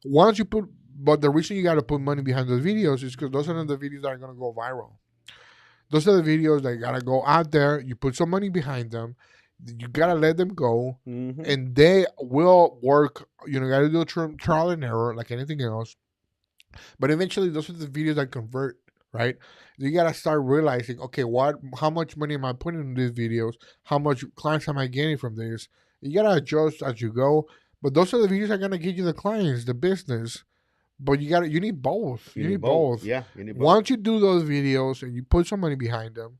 Once you put, but the reason you got to put money behind those videos is because those are not the videos that are going to go viral. Those are the videos that got to go out there. You put some money behind them. You got to let them go. Mm-hmm. And they will work. You know, got to do a trial and error like anything else. But eventually, those are the videos that convert, right? You got to start realizing, okay, how much money am I putting in these videos? How much clients am I getting from this? You got to adjust as you go. But those are the videos that are going to get you the clients, the business. But you need both. You need both. Yeah, you need both. Once you do those videos and you put some money behind them,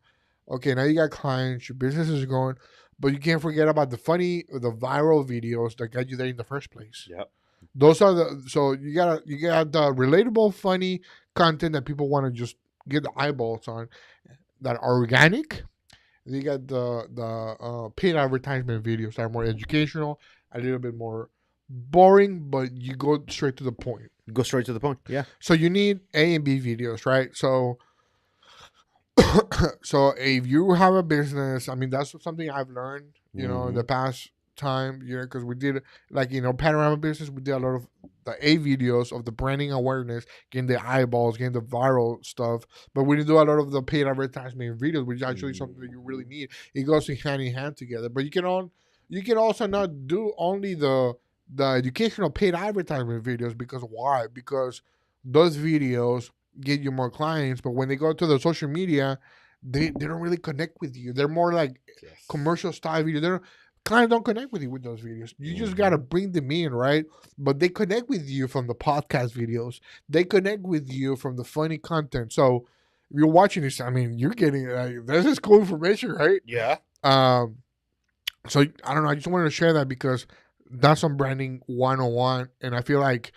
okay, now you got clients, your business is going, but you can't forget about the viral videos that got you there in the first place. Yep. Those are so you got the relatable, funny content that people want to just get the eyeballs on, that are organic. And you got the paid advertisement videos that are more educational, a little bit more boring, but you go straight to the point. Go straight to the point. Yeah. So you need A and B videos, right? So so if you have a business, I mean, that's something I've learned, you know, in the past time, because we did like Panorama business. We did a lot of the A videos of the branding awareness, getting the eyeballs, getting the viral stuff. But we didn't do a lot of the paid advertisement videos, which is actually something that you really need. It goes hand in hand together. But you can also not do only the educational paid advertisement videos, because why? Because those videos get you more clients, but when they go to the social media, they don't really connect with you. They're more like commercial style videos. Clients don't connect with you with those videos. You just gotta bring them in, right? But they connect with you from the podcast videos. They connect with you from the funny content. So if you're watching this, I mean, you're getting this is cool information, right? Yeah. So I don't know. I just wanted to share that because that's some branding 101, and I feel like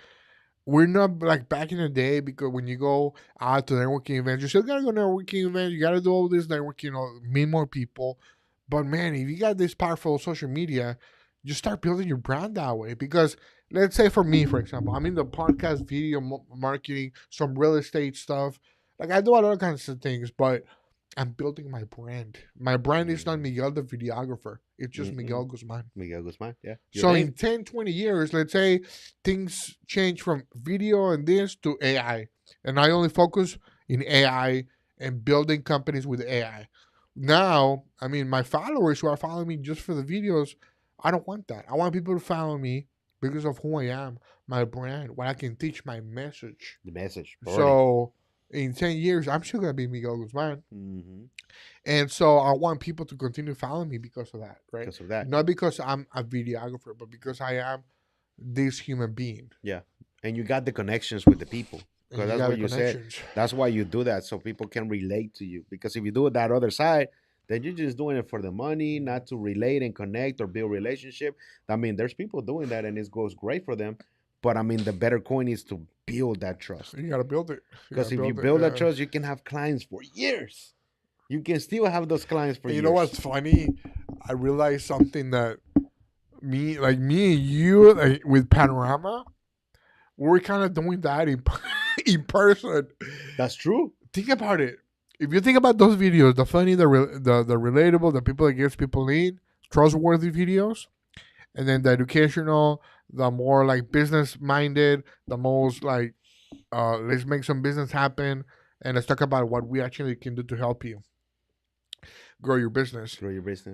we're not like back in the day, because when you go out to networking events, you still gotta go to networking events. You gotta do all this networking, meet more people. But man, if you got this powerful social media, you start building your brand that way. Because let's say for me, for example, I'm in the podcast, video marketing, some real estate stuff. Like I do a lot of kinds of things, but I'm building my brand. My brand is not Miguel the videographer. It's just Miguel Guzman. Miguel Guzman, yeah. So in 10, 20 years, let's say things change from video and this to AI. And I only focus in AI and building companies with AI. Now, I mean, my followers who are following me just for the videos, I don't want that. I want people to follow me because of who I am, my brand, what I can teach, my message. The message. So in 10 years, I'm still going to be Miguel Guzman. And so I want people to continue following me because of that, right? Because of that. Not because I'm a videographer, but because I am this human being. Yeah. And you got the connections with the people. Because that's what you said. That's why you do that, so people can relate to you. Because if you do it that other side, then you're just doing it for the money, not to relate and connect or build relationship. I mean, there's people doing that and it goes great for them. But I mean, the better coin is to build that trust. You got to build it. Because if you build that trust, you can have clients for years. You can still have those clients for years. You know what's funny? I realized something that me and you, like, with Panorama, we're kind of doing that in person. That's true. Think about it. If you think about those videos, the funny, the relatable, the people that gets people in, trustworthy videos, and then the educational, the more like business minded, the most like let's make some business happen, and let's talk about what we actually can do to help you grow your business.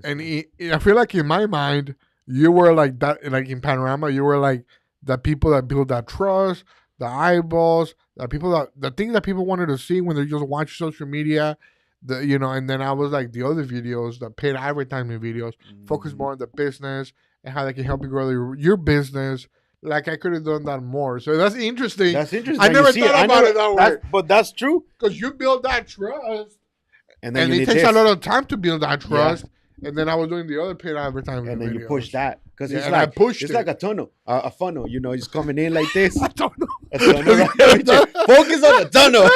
And I feel like in my mind, you were like that. Like in Panorama, you were like the people that build that trust, the eyeballs, the things that people wanted to see when they just watch social media. And then I was like the other videos, the paid advertising videos, focus more on the business and how they can help you grow your business. Like I could have done that more. So that's interesting. I never thought about it that way. But that's true. Because you build that trust. And it takes a lot of time to build that trust. Yeah. And then I was doing the other paid advertising and then videos. You push that. Because it's like like a tunnel. A funnel. It's coming in like this. A tunnel. Focus on the tunnel.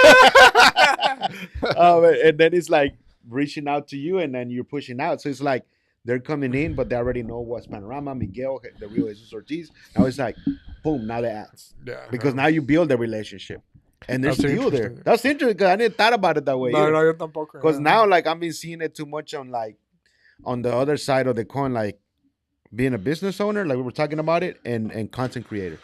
And then it's like reaching out to you and then you're pushing out. So it's like they're coming in, but they already know what's Panorama, Miguel, the real Jesus Ortiz. Now it's like, boom, now the ads. Yeah. Because now you build a relationship. And they're still there. That's interesting because I didn't thought about it that way. No, yo tampoco. Because now, like, I've been seeing it too much on the other side of the coin, like being a business owner, like we were talking about it, and content creator.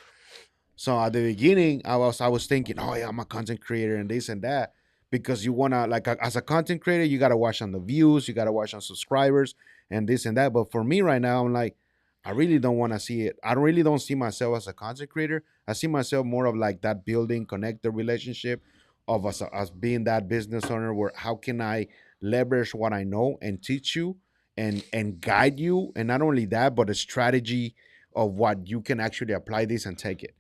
So at the beginning, I was thinking, oh yeah, I'm a content creator and this and that, because you wanna as a content creator, you gotta watch on the views, you gotta watch on subscribers and this and that. But for me right now, I'm like, I really don't want to see it. I really don't see myself as a content creator. I see myself more of like that building, connect the relationship of us being that business owner where how can I leverage what I know and teach you and guide you. And not only that, but a strategy of what you can actually apply this and take it.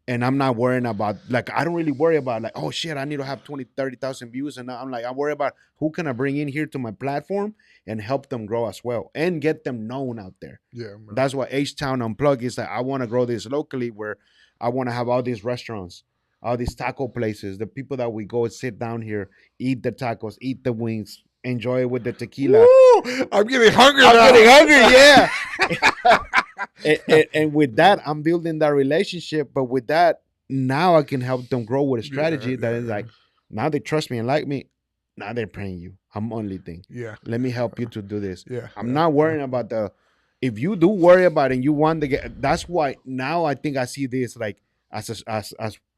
And I'm not worrying about, I don't really worry about oh shit, I need to have 20, 30,000 views. And I'm like, I worry about who can I bring in here to my platform and help them grow as well and get them known out there. Yeah, man. That's what H-Town Unplugged is. I want to grow this locally where I want to have all these restaurants, all these taco places, the people that we go and sit down here, eat the tacos, eat the wings, enjoy it with the tequila. Woo! I'm getting hungry yeah. and with that, I'm building that relationship. But with that, now I can help them grow with a strategy that is like, now they trust me and like me. Now they're paying you. I'm only thing. Yeah. Let me help you to do this. Yeah. I'm not worrying about the if you do worry about it and you want to get, that's why now I think I see this like as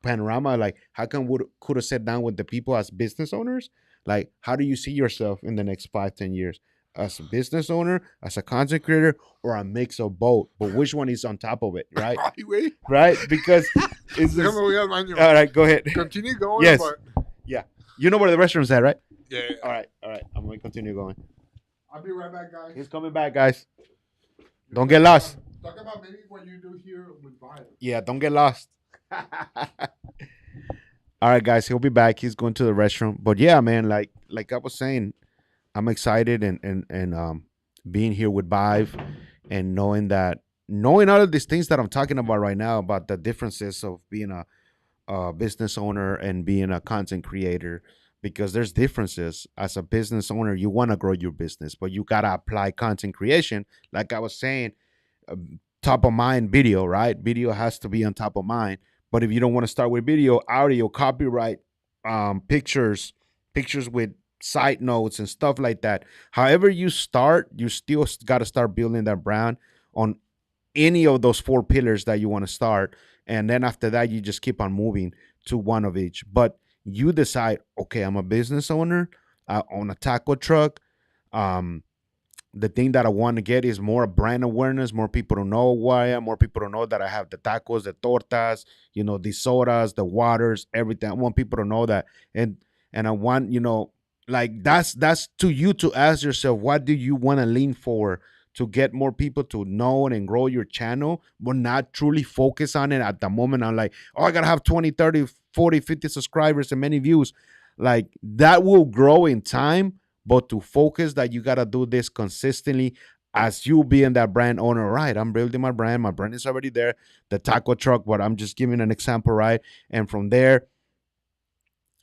Panorama, like how come would could have sat down with the people as business owners, like how do you see yourself in the next 5-10 years, as a business owner, as a content creator, or a mix of both, but which one is on top of it, right? Ay, güey. Right, because it's Déjame just, voy al baño. all right, go ahead. Continue going, Yes. but Yeah, you know where the restaurant's at, right? yeah. All right, I'm gonna continue going. I'll be right back, guys. He's coming back, guys. Don't get lost. Talk about maybe what you do here with Vibe. Yeah, don't get lost. All right, guys, he'll be back. He's going to the restroom. But yeah, man, like I was saying, I'm excited and being here with Vive and knowing all of these things that I'm talking about right now about the differences of being a business owner and being a content creator, because there's differences. As a business owner, you want to grow your business, but you gotta apply content creation. Like I was saying, top of mind video, right? Video has to be on top of mind. But if you don't want to start with video, audio, copyright, pictures with side notes and stuff like that. However you start, you still got to start building that brand on any of those four pillars that you want to start. And then after that, you just keep on moving to one of each. But you decide, okay, I'm a business owner. I own a taco truck. The thing that I want to get is more brand awareness, more people to know who I am, more people to know that I have the tacos, the tortas, the sodas, the waters, everything. I want people to know that. And I want, like that's to you to ask yourself, what do you want to lean for to get more people to know and grow your channel, but not truly focus on it at the moment. I'm like, oh, I gotta have 20, 30, 40, 50 subscribers and many views. Like that will grow in time, but to focus that you gotta do this consistently as you being that brand owner, right? I'm building my brand is already there, the taco truck, but I'm just giving an example, right? And from there,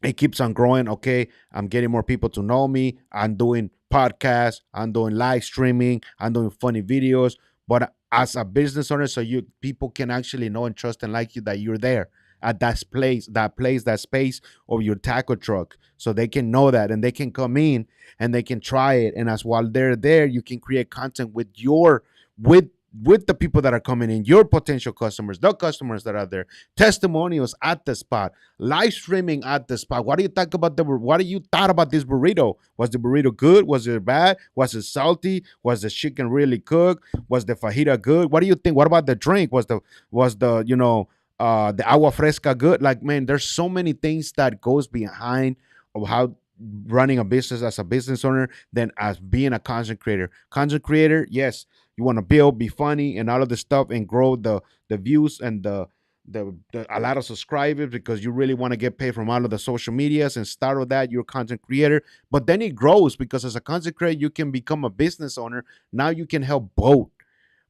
it keeps on growing. Okay, I'm getting more people to know me. I'm doing podcasts. I'm doing live streaming. I'm doing funny videos. But as a business owner, so you people can actually know and trust and like you that you're there at that space of your taco truck, so they can know that and they can come in and they can try it. And as while they're there, you can create content with the people that are coming in, your potential customers, the customers that are there, testimonials at the spot, live streaming at the spot. What do you think about what do you thought about this burrito? Was the burrito good? Was it bad? Was it salty? Was the chicken really cooked? Was the fajita good? What do you think? What about the drink? Was the agua fresca good? Like, man, there's so many things that goes behind of how running a business as a business owner than as being a content creator. Content creator, yes, you want to build, be funny, and all of the stuff, and grow the views and the a lot of subscribers, because you really want to get paid from all of the social medias and start with that. You're a content creator, but then it grows because as a content creator, you can become a business owner. Now you can help both.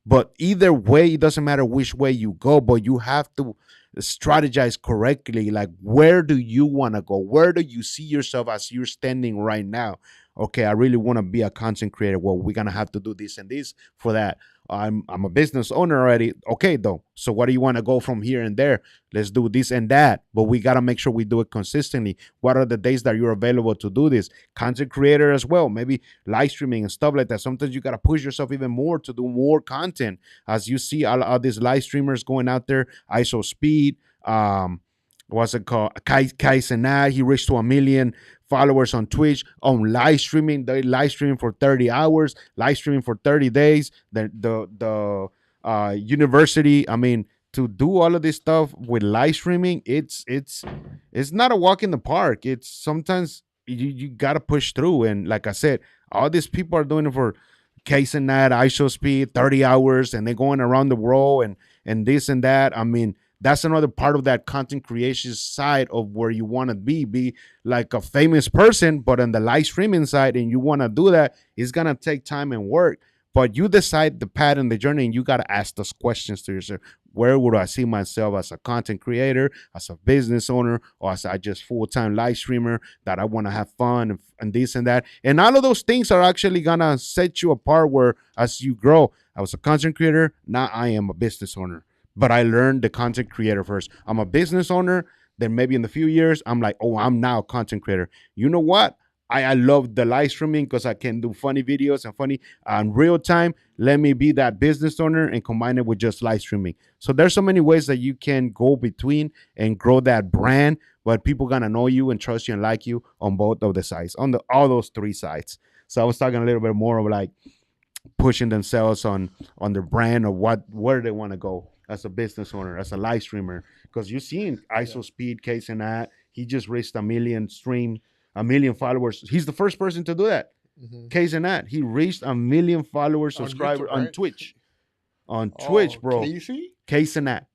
But either way, it doesn't matter which way you go, but you have to strategize correctly. Like, where do you want to go? Where do you see yourself as you're standing right now? Okay, I really want to be a content creator. Well, we're gonna have to do this and this for that. I'm a business owner already. Okay, though. So what do you want to go from here and there? Let's do this and that. But we gotta make sure we do it consistently. What are the days that you're available to do this? Content creator as well. Maybe live streaming and stuff like that. Sometimes you gotta push yourself even more to do more content. As you see all these live streamers going out there, ISO Speed, what's it called? Kai Senat, he reached to 1 million followers on Twitch on live streaming. They live streaming for 30 hours, live streaming for 30 days. The university, I mean, to do all of this stuff with live streaming, it's not a walk in the park. It's sometimes you gotta push through. And like I said, all these people are doing it for case and that ISO Speed 30 hours, and they're going around the world and this and that. I mean, that's another part of that content creation side of where you want to be like a famous person, but on the live streaming side, and you want to do that, it's going to take time and work. But you decide the path and the journey, and you got to ask those questions to yourself. Where would I see myself as a content creator, as a business owner, or as a just full-time live streamer that I want to have fun and this and that? And all of those things are actually going to set you apart where as you grow. I was a content creator. Now I am a business owner. But I learned the content creator first. I'm a business owner. Then maybe in the few years, I'm like, oh, I'm now a content creator. You know what? I love the live streaming because I can do funny videos and funny real time. Let me be that business owner and combine it with just live streaming. So there's so many ways that you can go between and grow that brand, but people gonna know you and trust you and like you on both of the sides, on all those three sides. So I was talking a little bit more of like pushing themselves on their brand or where they want to go as a business owner, as a live streamer. Because you're seeing ISO Speed case and that he just reached 1 million followers. He's the first person to do that. Case and that he reached 1 million followers, subscribers on Twitch. On Twitch, bro. Case and that.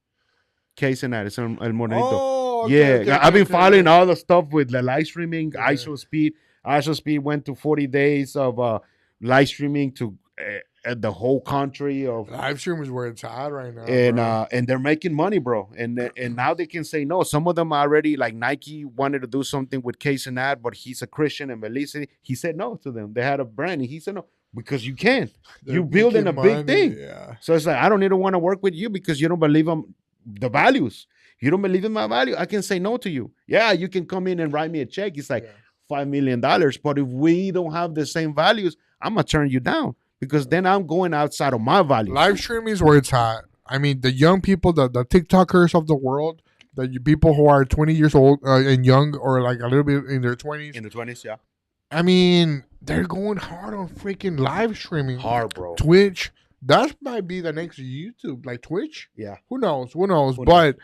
It's El Morenito. Okay, I've been following all the stuff with the live streaming. ISO Speed went to 40 days of live streaming to the whole country of live streamers where it's at right now, and they're making money, bro. And now they can say no. Some of them already, like Nike wanted to do something with Case and that, but he's a Christian and Belize. He said no to them. They had a brand, and he said no because you can't. You're building a big thing. So it's like I don't even want to work with you because you don't believe in the values. You don't believe in my value. I can say no to you. Yeah, you can come in and write me a check. It's like $5 million. But if we don't have the same values, I'm gonna turn you down. Because then I'm going outside of my values. Live streaming is where it's at. I mean, the young people, the TikTokers of the world, the people who are 20 years old and young or like a little bit in their 20s. In the 20s, yeah. I mean, they're going hard on freaking live streaming. Hard, bro. Twitch. That might be the next YouTube. Like Twitch? Yeah. Who knows? But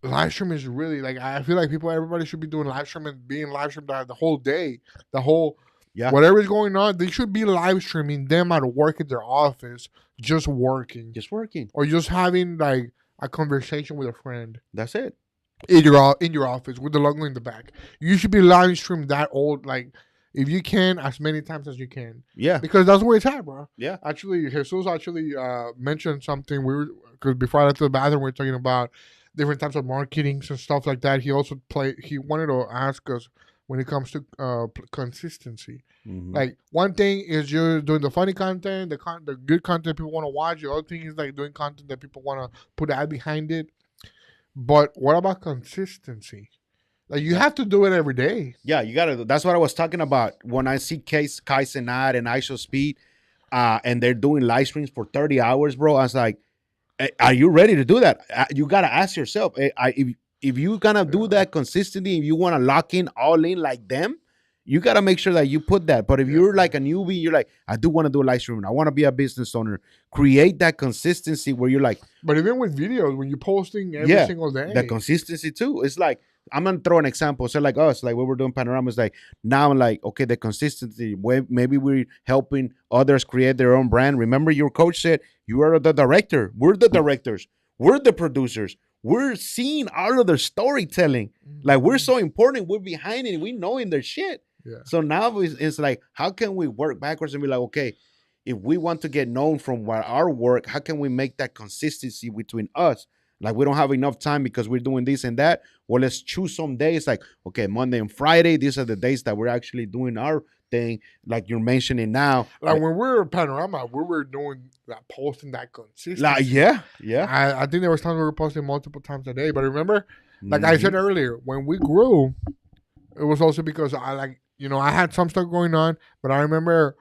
live streaming is really, like, I feel like everybody should be doing live streaming, being live streamed the whole day. The whole... Yeah. Whatever's going on, they should be live streaming them at work at their office, just working. Or just having like a conversation with a friend. That's it. In your office with the logo in the back. You should be live streamed that old, like, if you can, as many times as you can. Yeah. Because that's where it's at, bro. Yeah. Actually, Jesus mentioned something. Because before I left the bathroom, we were talking about different types of marketings and stuff like that. He wanted to ask us when it comes to consistency. Like, one thing is you're doing the funny content, the good content people want to watch. The other thing is like doing content that people want to put ad behind it. But what about consistency? Like, you have to do it every day. Yeah, you gotta. That's what I was talking about when I see Kaizenad and ISO Speed, and they're doing live streams for 30 hours, bro. I was like, hey, are you ready to do that? You gotta ask yourself, if you're gonna do that consistently, if you want to lock in all in like them, you got to make sure that you put that. But if you're like a newbie, you're like, I do want to do a live stream. I want to be a business owner. Create that consistency where you're like. But even with videos, when you're posting every single day. The consistency too. It's like, I'm going to throw an example. So like us, like what we're doing Panorama is like, now I'm like, okay, the consistency. Maybe we're helping others create their own brand. Remember your coach said, you are the director. We're the directors. We're the producers. We're seeing all of their storytelling. Like, we're so important. We're behind it. We knowing their shit. Yeah. So now it's like, how can we work backwards and be like, okay, if we want to get known from our work, how can we make that consistency between us? Like, we don't have enough time because we're doing this and that. Well, let's choose some days. Like, okay, Monday and Friday, these are the days that we're actually doing our thing. Like you're mentioning now. Like when we were in Panorama, we were doing that, posting that consistently. Like, yeah. I think there was times we were posting multiple times a day. But remember, like I said earlier, when we grew, it was also because I had some stuff going on. But I remember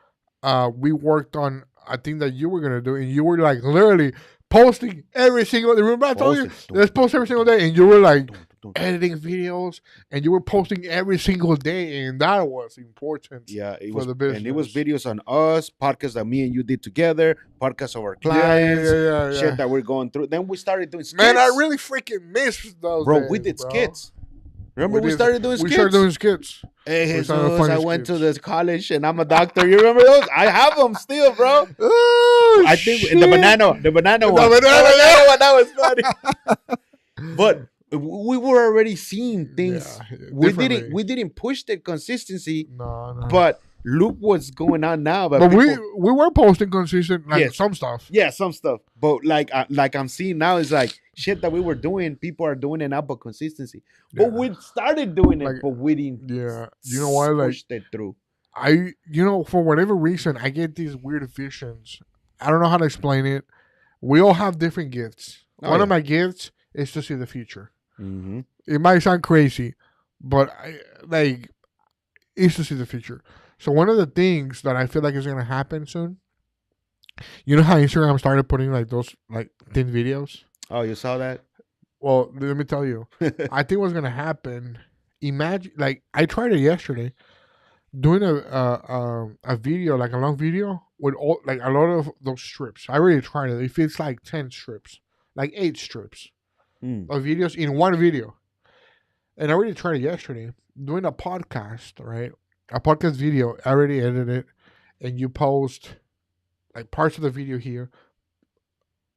we worked on a thing that you were going to do. And you were like literally posting every single day. Remember I told you, let's post every single day. And you were like editing videos. And you were posting every single day. And that was important for the business. And it was videos on us, podcasts that me and you did together, podcasts of our clients, shit that we're going through. Then we started doing skits. Man, I really freaking missed those days, we did skits. Remember we started doing skits? We started doing skits. Hey, Jesus, I went to this college and I'm a doctor. You remember those? I have them still, bro. Oh, I think the banana one. The banana one, that was funny. But we were already seeing things. We didn't push the consistency. No. But look what's going on now. But we were posting consistent, some stuff. Yeah, some stuff. But like I'm seeing now is like shit that we were doing. People are doing it now, but consistency. Yeah. But we started doing it, but we didn't. Yeah, you know why? Like pushed it through. For whatever reason, I get these weird visions. I don't know how to explain it. We all have different gifts. One of my gifts is to see the future. Mm-hmm. It might sound crazy, but is to see the future. So one of the things that I feel like is gonna happen soon, you know how Instagram started putting like those like thin videos? Oh, you saw that? Well, let me tell you. I think what's gonna happen. Imagine, like I tried it yesterday, doing a video, like a long video with all like a lot of those strips. I already tried it. It feels like 10 strips, like 8 strips of videos in one video. And I already tried it yesterday. Doing a podcast, right? A podcast video. I already edited it, and you post like parts of the video here,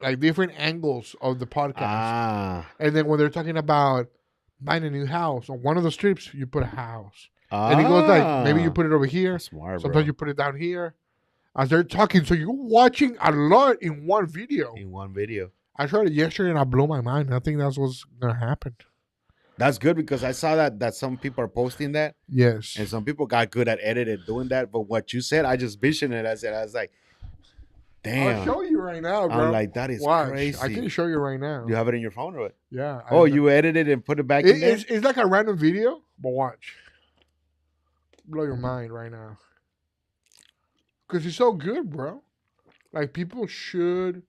like different angles of the podcast. And then when they're talking about buying a new house, on one of the strips, you put a house. And it goes like, maybe you put it over here. Smart, sometimes you put it down here. As they're talking, so you're watching a lot in one video. I tried it yesterday and I blew my mind. I think that's what's going to happen. That's good because I saw that some people are posting that. Yes. And some people got good at editing doing that. But what you said, I just visioned it. I was like, damn. I'll show you right now, bro. I'm like, that is crazy. I can show you right now. You have it in your phone or what? Yeah. Oh, you edited it and put it back in there? It's like a random video, but watch. Blow your mind right now. Because it's so good, bro. Like, people should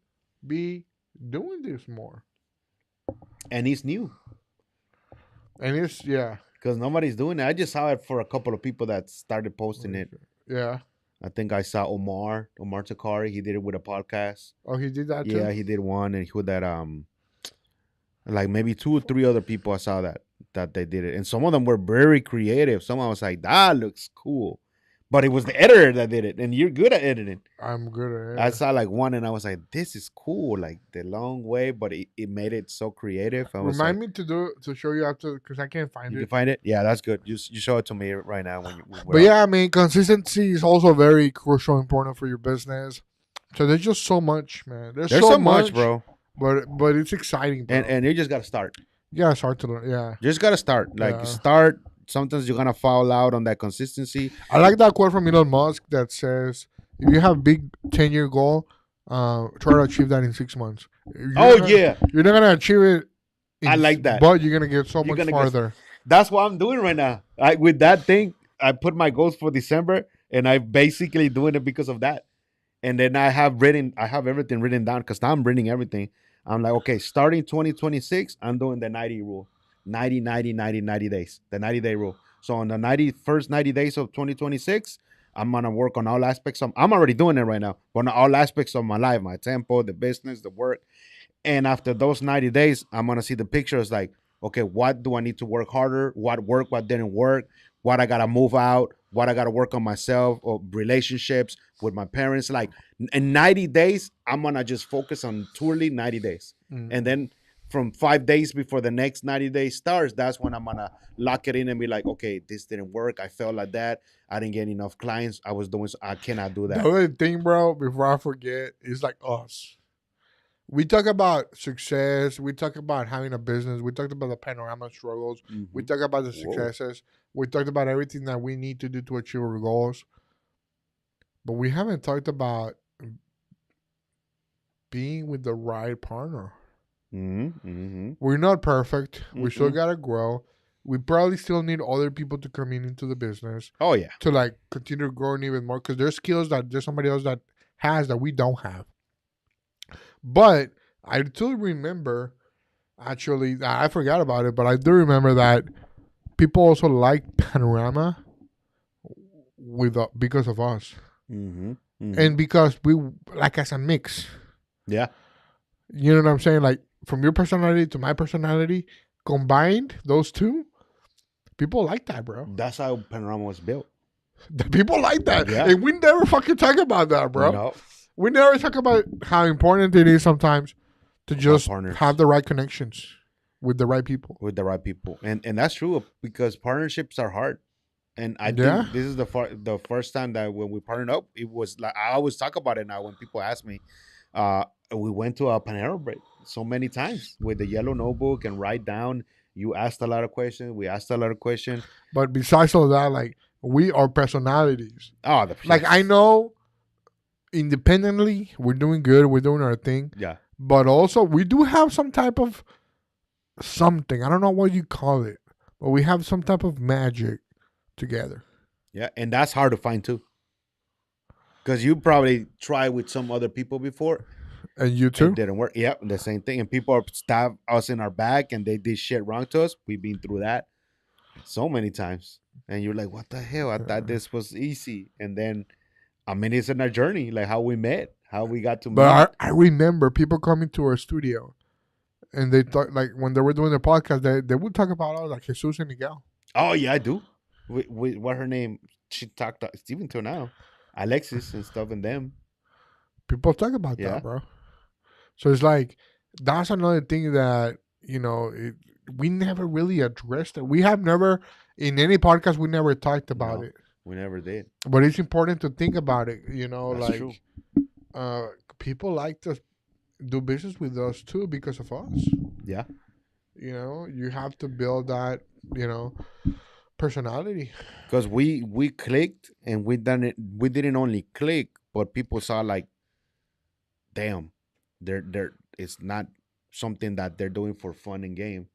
be doing this more. And it's new. And it's, yeah. Because nobody's doing it. I just saw it for a couple of people that started posting it. Yeah. I think I saw Omar Takari. He did it with a podcast. Oh, he did that too? Yeah, he did one. And he with that, like maybe 2 or 3 other people I saw that they did it. And some of them were very creative. Some I was like, that looks cool. But it was the editor that did it. And you're good at editing. I'm good at it. I saw like one and I was like, this is cool. Like the long way, but it made it so creative. Remind me to show you after, because I can't find it. You can find it? Yeah, that's good. You show it to me right now. But yeah, I mean, consistency is also very crucial, important for your business. So there's just so much, man. There's so much, bro. But it's exciting, bro. And you just got to start. You got to start to learn, yeah. You just got to start. Like, start. Sometimes you're going to fall out on that consistency. I like that quote from Elon Musk that says, if you have a big 10-year goal, try to achieve that in 6 months. You're not going to achieve it. I like that. But you're going to get so much farther. That's what I'm doing right now. With that thing, I put my goals for December, and I'm basically doing it because of that. And then I have everything written down because now I'm reading everything. I'm like, okay, starting 2026, I'm doing the 90 rule. 90 days. The 90-day rule. So on the first 90 days of 2026, I'm going to work on all aspects. I'm already doing it right now. But on all aspects of my life, my tempo, the business, the work. And after those 90 days, I'm going to see the pictures like, okay, what do I need to work harder? What worked, what didn't work? What I got to move out? What I got to work on myself or relationships with my parents? Like in 90 days, I'm going to just focus on truly 90 days. And then from 5 days before the next 90 days starts, that's when I'm going to lock it in and be like, okay, this didn't work. I felt like that. I didn't get enough clients. I cannot do that. The other thing, bro, before I forget, is like us. We talk about success. We talk about having a business. We talked about the Panorama struggles. Mm-hmm. We talk about the successes. We talked about everything that we need to do to achieve our goals. But we haven't talked about being with the right partner. Mm-hmm. We're not perfect. Mm-hmm. We still gotta grow. We probably still need other people to come into the business. Oh yeah, to like continue growing even more because there's skills that there's somebody else that has that we don't have. But I do remember, actually, I forgot about it, but I do remember that people also like Panorama because of us, and because we like as a mix. Yeah, you know what I'm saying, like. From your personality to my personality, combined, those two, people like that, bro. That's how Panorama was built. The people like that. Yeah. And we never fucking talk about that, bro. No. We never talk about how important it is sometimes to just have the right connections with the right people. And that's true because partnerships are hard. And I think this is the first time that when we partnered up, it was like, I always talk about it now when people ask me, we went to a Panera break so many times with the yellow notebook and write down. You asked a lot of questions. We asked a lot of questions. But besides all that, like we are personalities. Oh, like I know independently we're doing good. We're doing our thing. Yeah. But also we do have some type of something. I don't know what you call it, but we have some type of magic together. Yeah, and that's hard to find too. Because you probably tried with some other people before. And you It too? didn't work. Yep, the same thing. And people are stab us in our back and they did shit wrong to us. We've been through that so many times. And you're like, what the hell? I thought this was easy. And then, I mean, it's in our journey, like how we met, how we got to meet. But I remember people coming to our studio and they thought, like, when they were doing the podcast, they would talk about us, like Jesus and Miguel. Oh, yeah, I do. What her name? She talked, even till now, Alexis and stuff and them. People talk about Yeah. that, bro. So it's like, that's another thing that, we never really addressed it. We have never, in any podcast, we never talked about No. it. We never did. But it's important to think about it, That's like, true. People like to do business with us too because of us. Yeah. You have to build that, personality. Because we clicked and we didn't only click, but people saw like, damn, they're it's not something that they're doing for fun and game.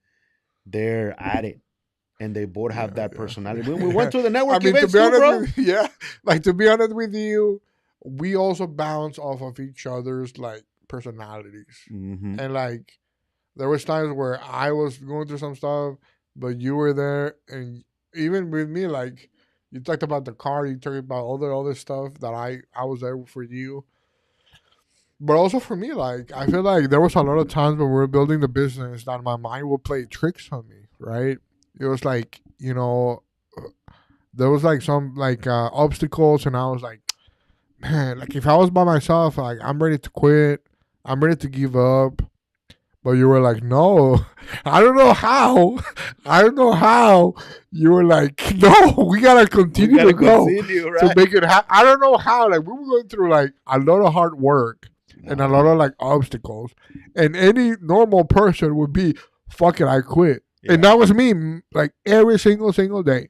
They're at it. And they both have that personality. When we went to the network events to be too, honest bro. with you, yeah, like, to be honest with you, we also bounce off of each other's, like, personalities. Mm-hmm. And, like, there was times where I was going through some stuff, but you were there, and even with me, like, you talked about the car, you talked about all the other stuff that I was there for you. But also for me, like, I feel like there was a lot of times when we were building the business that my mind would play tricks on me, right? It was like, there was like some, like, obstacles, and I was like, man, like, if I was by myself, like, I'm ready to quit, I'm ready to give up. But you were like, no, I don't know how. I don't know how. You were like, no, we gotta continue to go right? to make it happen. I don't know how. Like, we were going through, like, a lot of hard work and a lot of, like, obstacles. And any normal person would be, fuck it, I quit. Yeah. And that was me, like, every single day.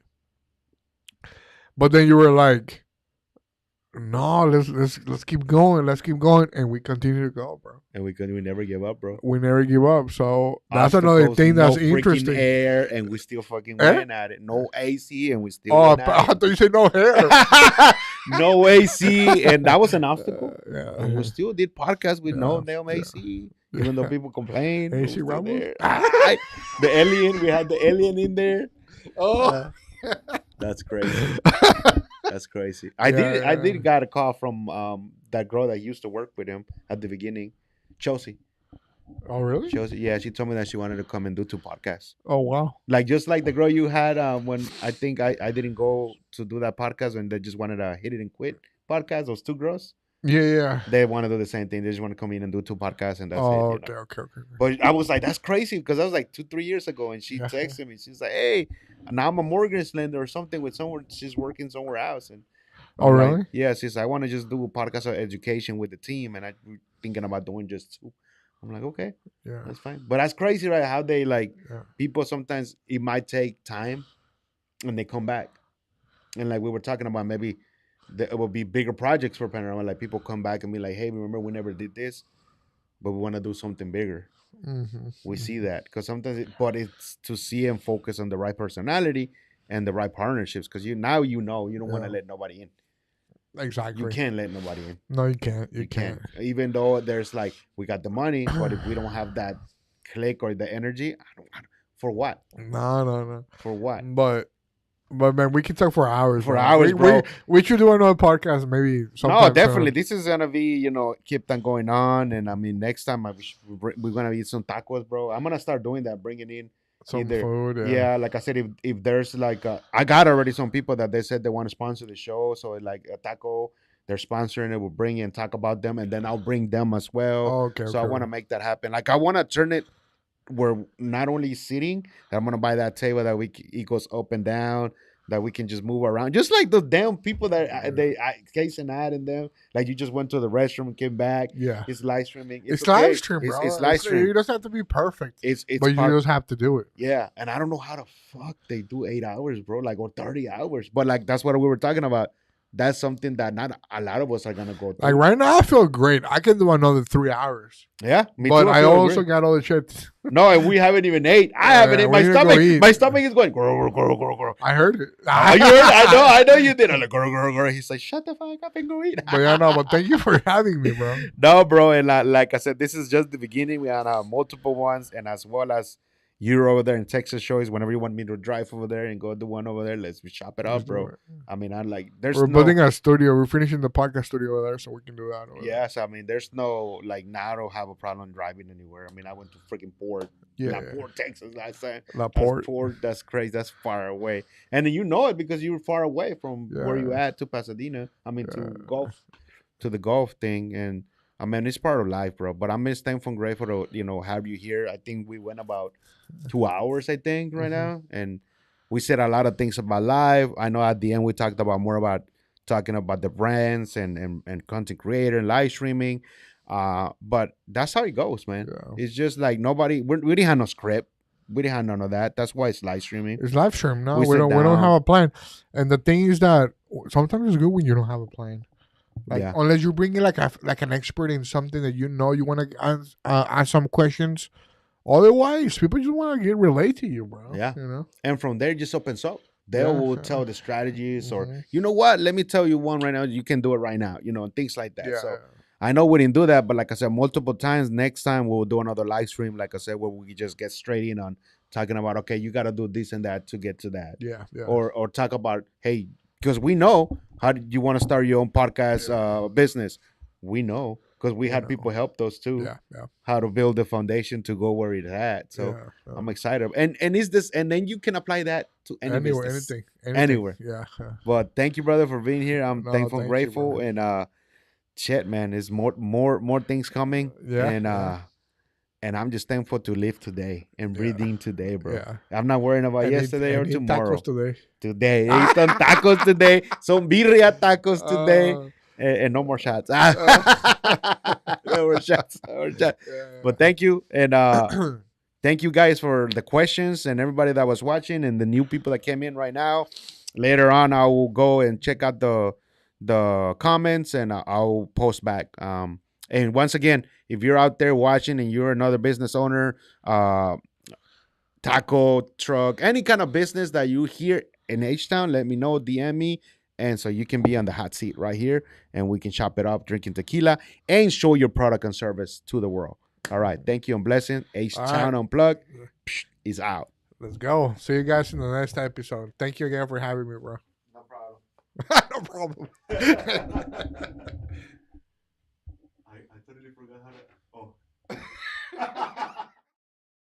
But then you were like, no, let's keep going, and we continue to go, bro. And we never give up, bro. We never give up. So that's Obstacles, another thing that's no freaking interesting. Air, and we still fucking went at it. No AC, and we still Oh, went I at thought you said no hair. it. No AC, and that was an obstacle. Yeah. And we still did podcasts with no Yeah. damn AC, even though people complain. AC Ramos? The alien, we had the alien in there. Oh, that's crazy. That's crazy. I did got a call from that girl that used to work with him at the beginning, Chelsea. Oh, really? Chelsea, yeah, she told me that she wanted to come and do 2 podcasts. Oh, wow. Like just like the girl you had when I think I didn't go to do that podcast and they just wanted to hit it and quit podcast. Those 2 girls, Yeah. they want to do the same thing. They just want to come in and do 2 podcasts and that's it. Okay. But I was like, that's crazy because that was like 2-3 years ago, and she Yeah. texted me. She's like, hey, now I'm a mortgage lender or something with somewhere. She's working somewhere else, and Oh, I'm like, really? yeah, she's like, I want to just do a podcast of education with the team, and I'm thinking about doing just 2. I'm like, okay, Yeah. that's fine. But that's crazy, right? How they like Yeah. people sometimes it might take time, and they come back, and like we were talking about, maybe it will be bigger projects for Panorama. Like people come back and be like, hey, remember we never did this, but we want to do something bigger. Mm-hmm. We see that because sometimes, but it's to see and focus on the right personality and the right partnerships. Because you don't want to let nobody in. Exactly. You can't let nobody in. No, you can't. You can't. can't. Even though there's like we got the money, but if we don't have that click or the energy, I don't for what? No. For what? But man, we can talk for hours. For bro. hours, bro. We should do another podcast maybe. No, definitely. This is gonna be keep on going on, and I mean next time we're gonna eat some tacos, bro. I'm gonna start doing that, bringing in some food. Yeah, like I said, if there's like I got already some people that they said they want to sponsor the show, so like a taco, they're sponsoring it. We'll bring in and talk about them, and then I'll bring them as well. Okay. So I want to make that happen. Like I want to turn it where not only sitting, I'm gonna buy that table that it goes up and down, that we can just move around, just like the damn people that Case and ad in them. Like you just went to the restroom and came back. Yeah, it's live streaming. It's live stream, bro. It's live stream. It doesn't have to be perfect. It's but you just have to do it. Yeah, and I don't know how the fuck they do 8 hours, bro. Like or 30 hours, but like that's what we were talking about. that's something that not a lot of us are gonna go through. Like right now, I feel great. I can do another 3 hours. Yeah, me But too. I feel also great. got all the shit. No, and we haven't even ate. I haven't ate. we need to go eat. My stomach is going. Grr, grr, grr, grr. I heard it. Oh, you heard it? I know you did. I'm like, grr, grr, grr. He's like, shut the fuck up and go eat. But yeah, no, but thank you for having me, bro. No, bro, and like I said, this is just the beginning. We have multiple ones, and as well as you're over there in Texas shows. Whenever you want me to drive over there and go do one over there, let's chop it up, bro. I mean, I'm like, we're building a studio. We're finishing the podcast studio over there, so we can do that. Yes, I mean, there's no like now I don't have a problem driving anywhere. I mean, I went to freaking Port, Port, Texas last time. Port, that's crazy. That's far away, and you know it because you were far away from where you at to Pasadena. I mean, to the golf thing, and I mean, it's part of life, bro. But I'm just thankful and grateful to have you here. I think we went about 2 hours, I think, right now, and we said a lot of things about life. I know at the end we talked about more about talking about the brands and content creator and live streaming. But that's how it goes, man. Yeah. It's just like we didn't have no script. We didn't have none of that. That's why it's live streaming. It's live stream. No, we don't have a plan. And the thing is that sometimes it's good when you don't have a plan. Like unless you bring in like an expert in something that you want to ask some questions. Otherwise, people just want to relate to you, bro. Yeah. And from there, it just opens up. They will tell the strategies or, you know what? Let me tell you one right now. You can do it right now, and things like that. Yeah. So I know we didn't do that, but like I said, multiple times, next time we'll do another live stream, like I said, where we just get straight in on talking about, okay, you got to do this and that to get to that. Yeah. Or talk about, hey, because we know how did you want to start your own podcast business. We know. Because we had people help us too. Yeah. How to build the foundation to go where it's at. So I'm excited. And is this, and then you can apply that to anywhere, anything. Anywhere. Yeah. But thank you, brother, for being here. I'm thankful, grateful, and shit, man, there's more things coming. Yeah. And I'm just thankful to live today and breathing today, bro. Yeah. I'm not worrying about yesterday or tomorrow. Tacos today. Eat some tacos today. Some birria tacos today. And no more shots. No more shots. But thank you. And thank you guys for the questions and everybody that was watching and the new people that came in right now. Later on, I will go and check out the comments and I'll post back. And once again, if you're out there watching and you're another business owner, taco truck, any kind of business that you hear in H-Town, let me know, DM me. And so you can be on the hot seat right here and we can chop it up, drinking tequila and show your product and service to the world. All right. Thank you and blessing. H-Town Unplugged is out. Let's go. See you guys in the next episode. Thank you again for having me, bro. No problem. No problem. I totally forgot how to... Oh.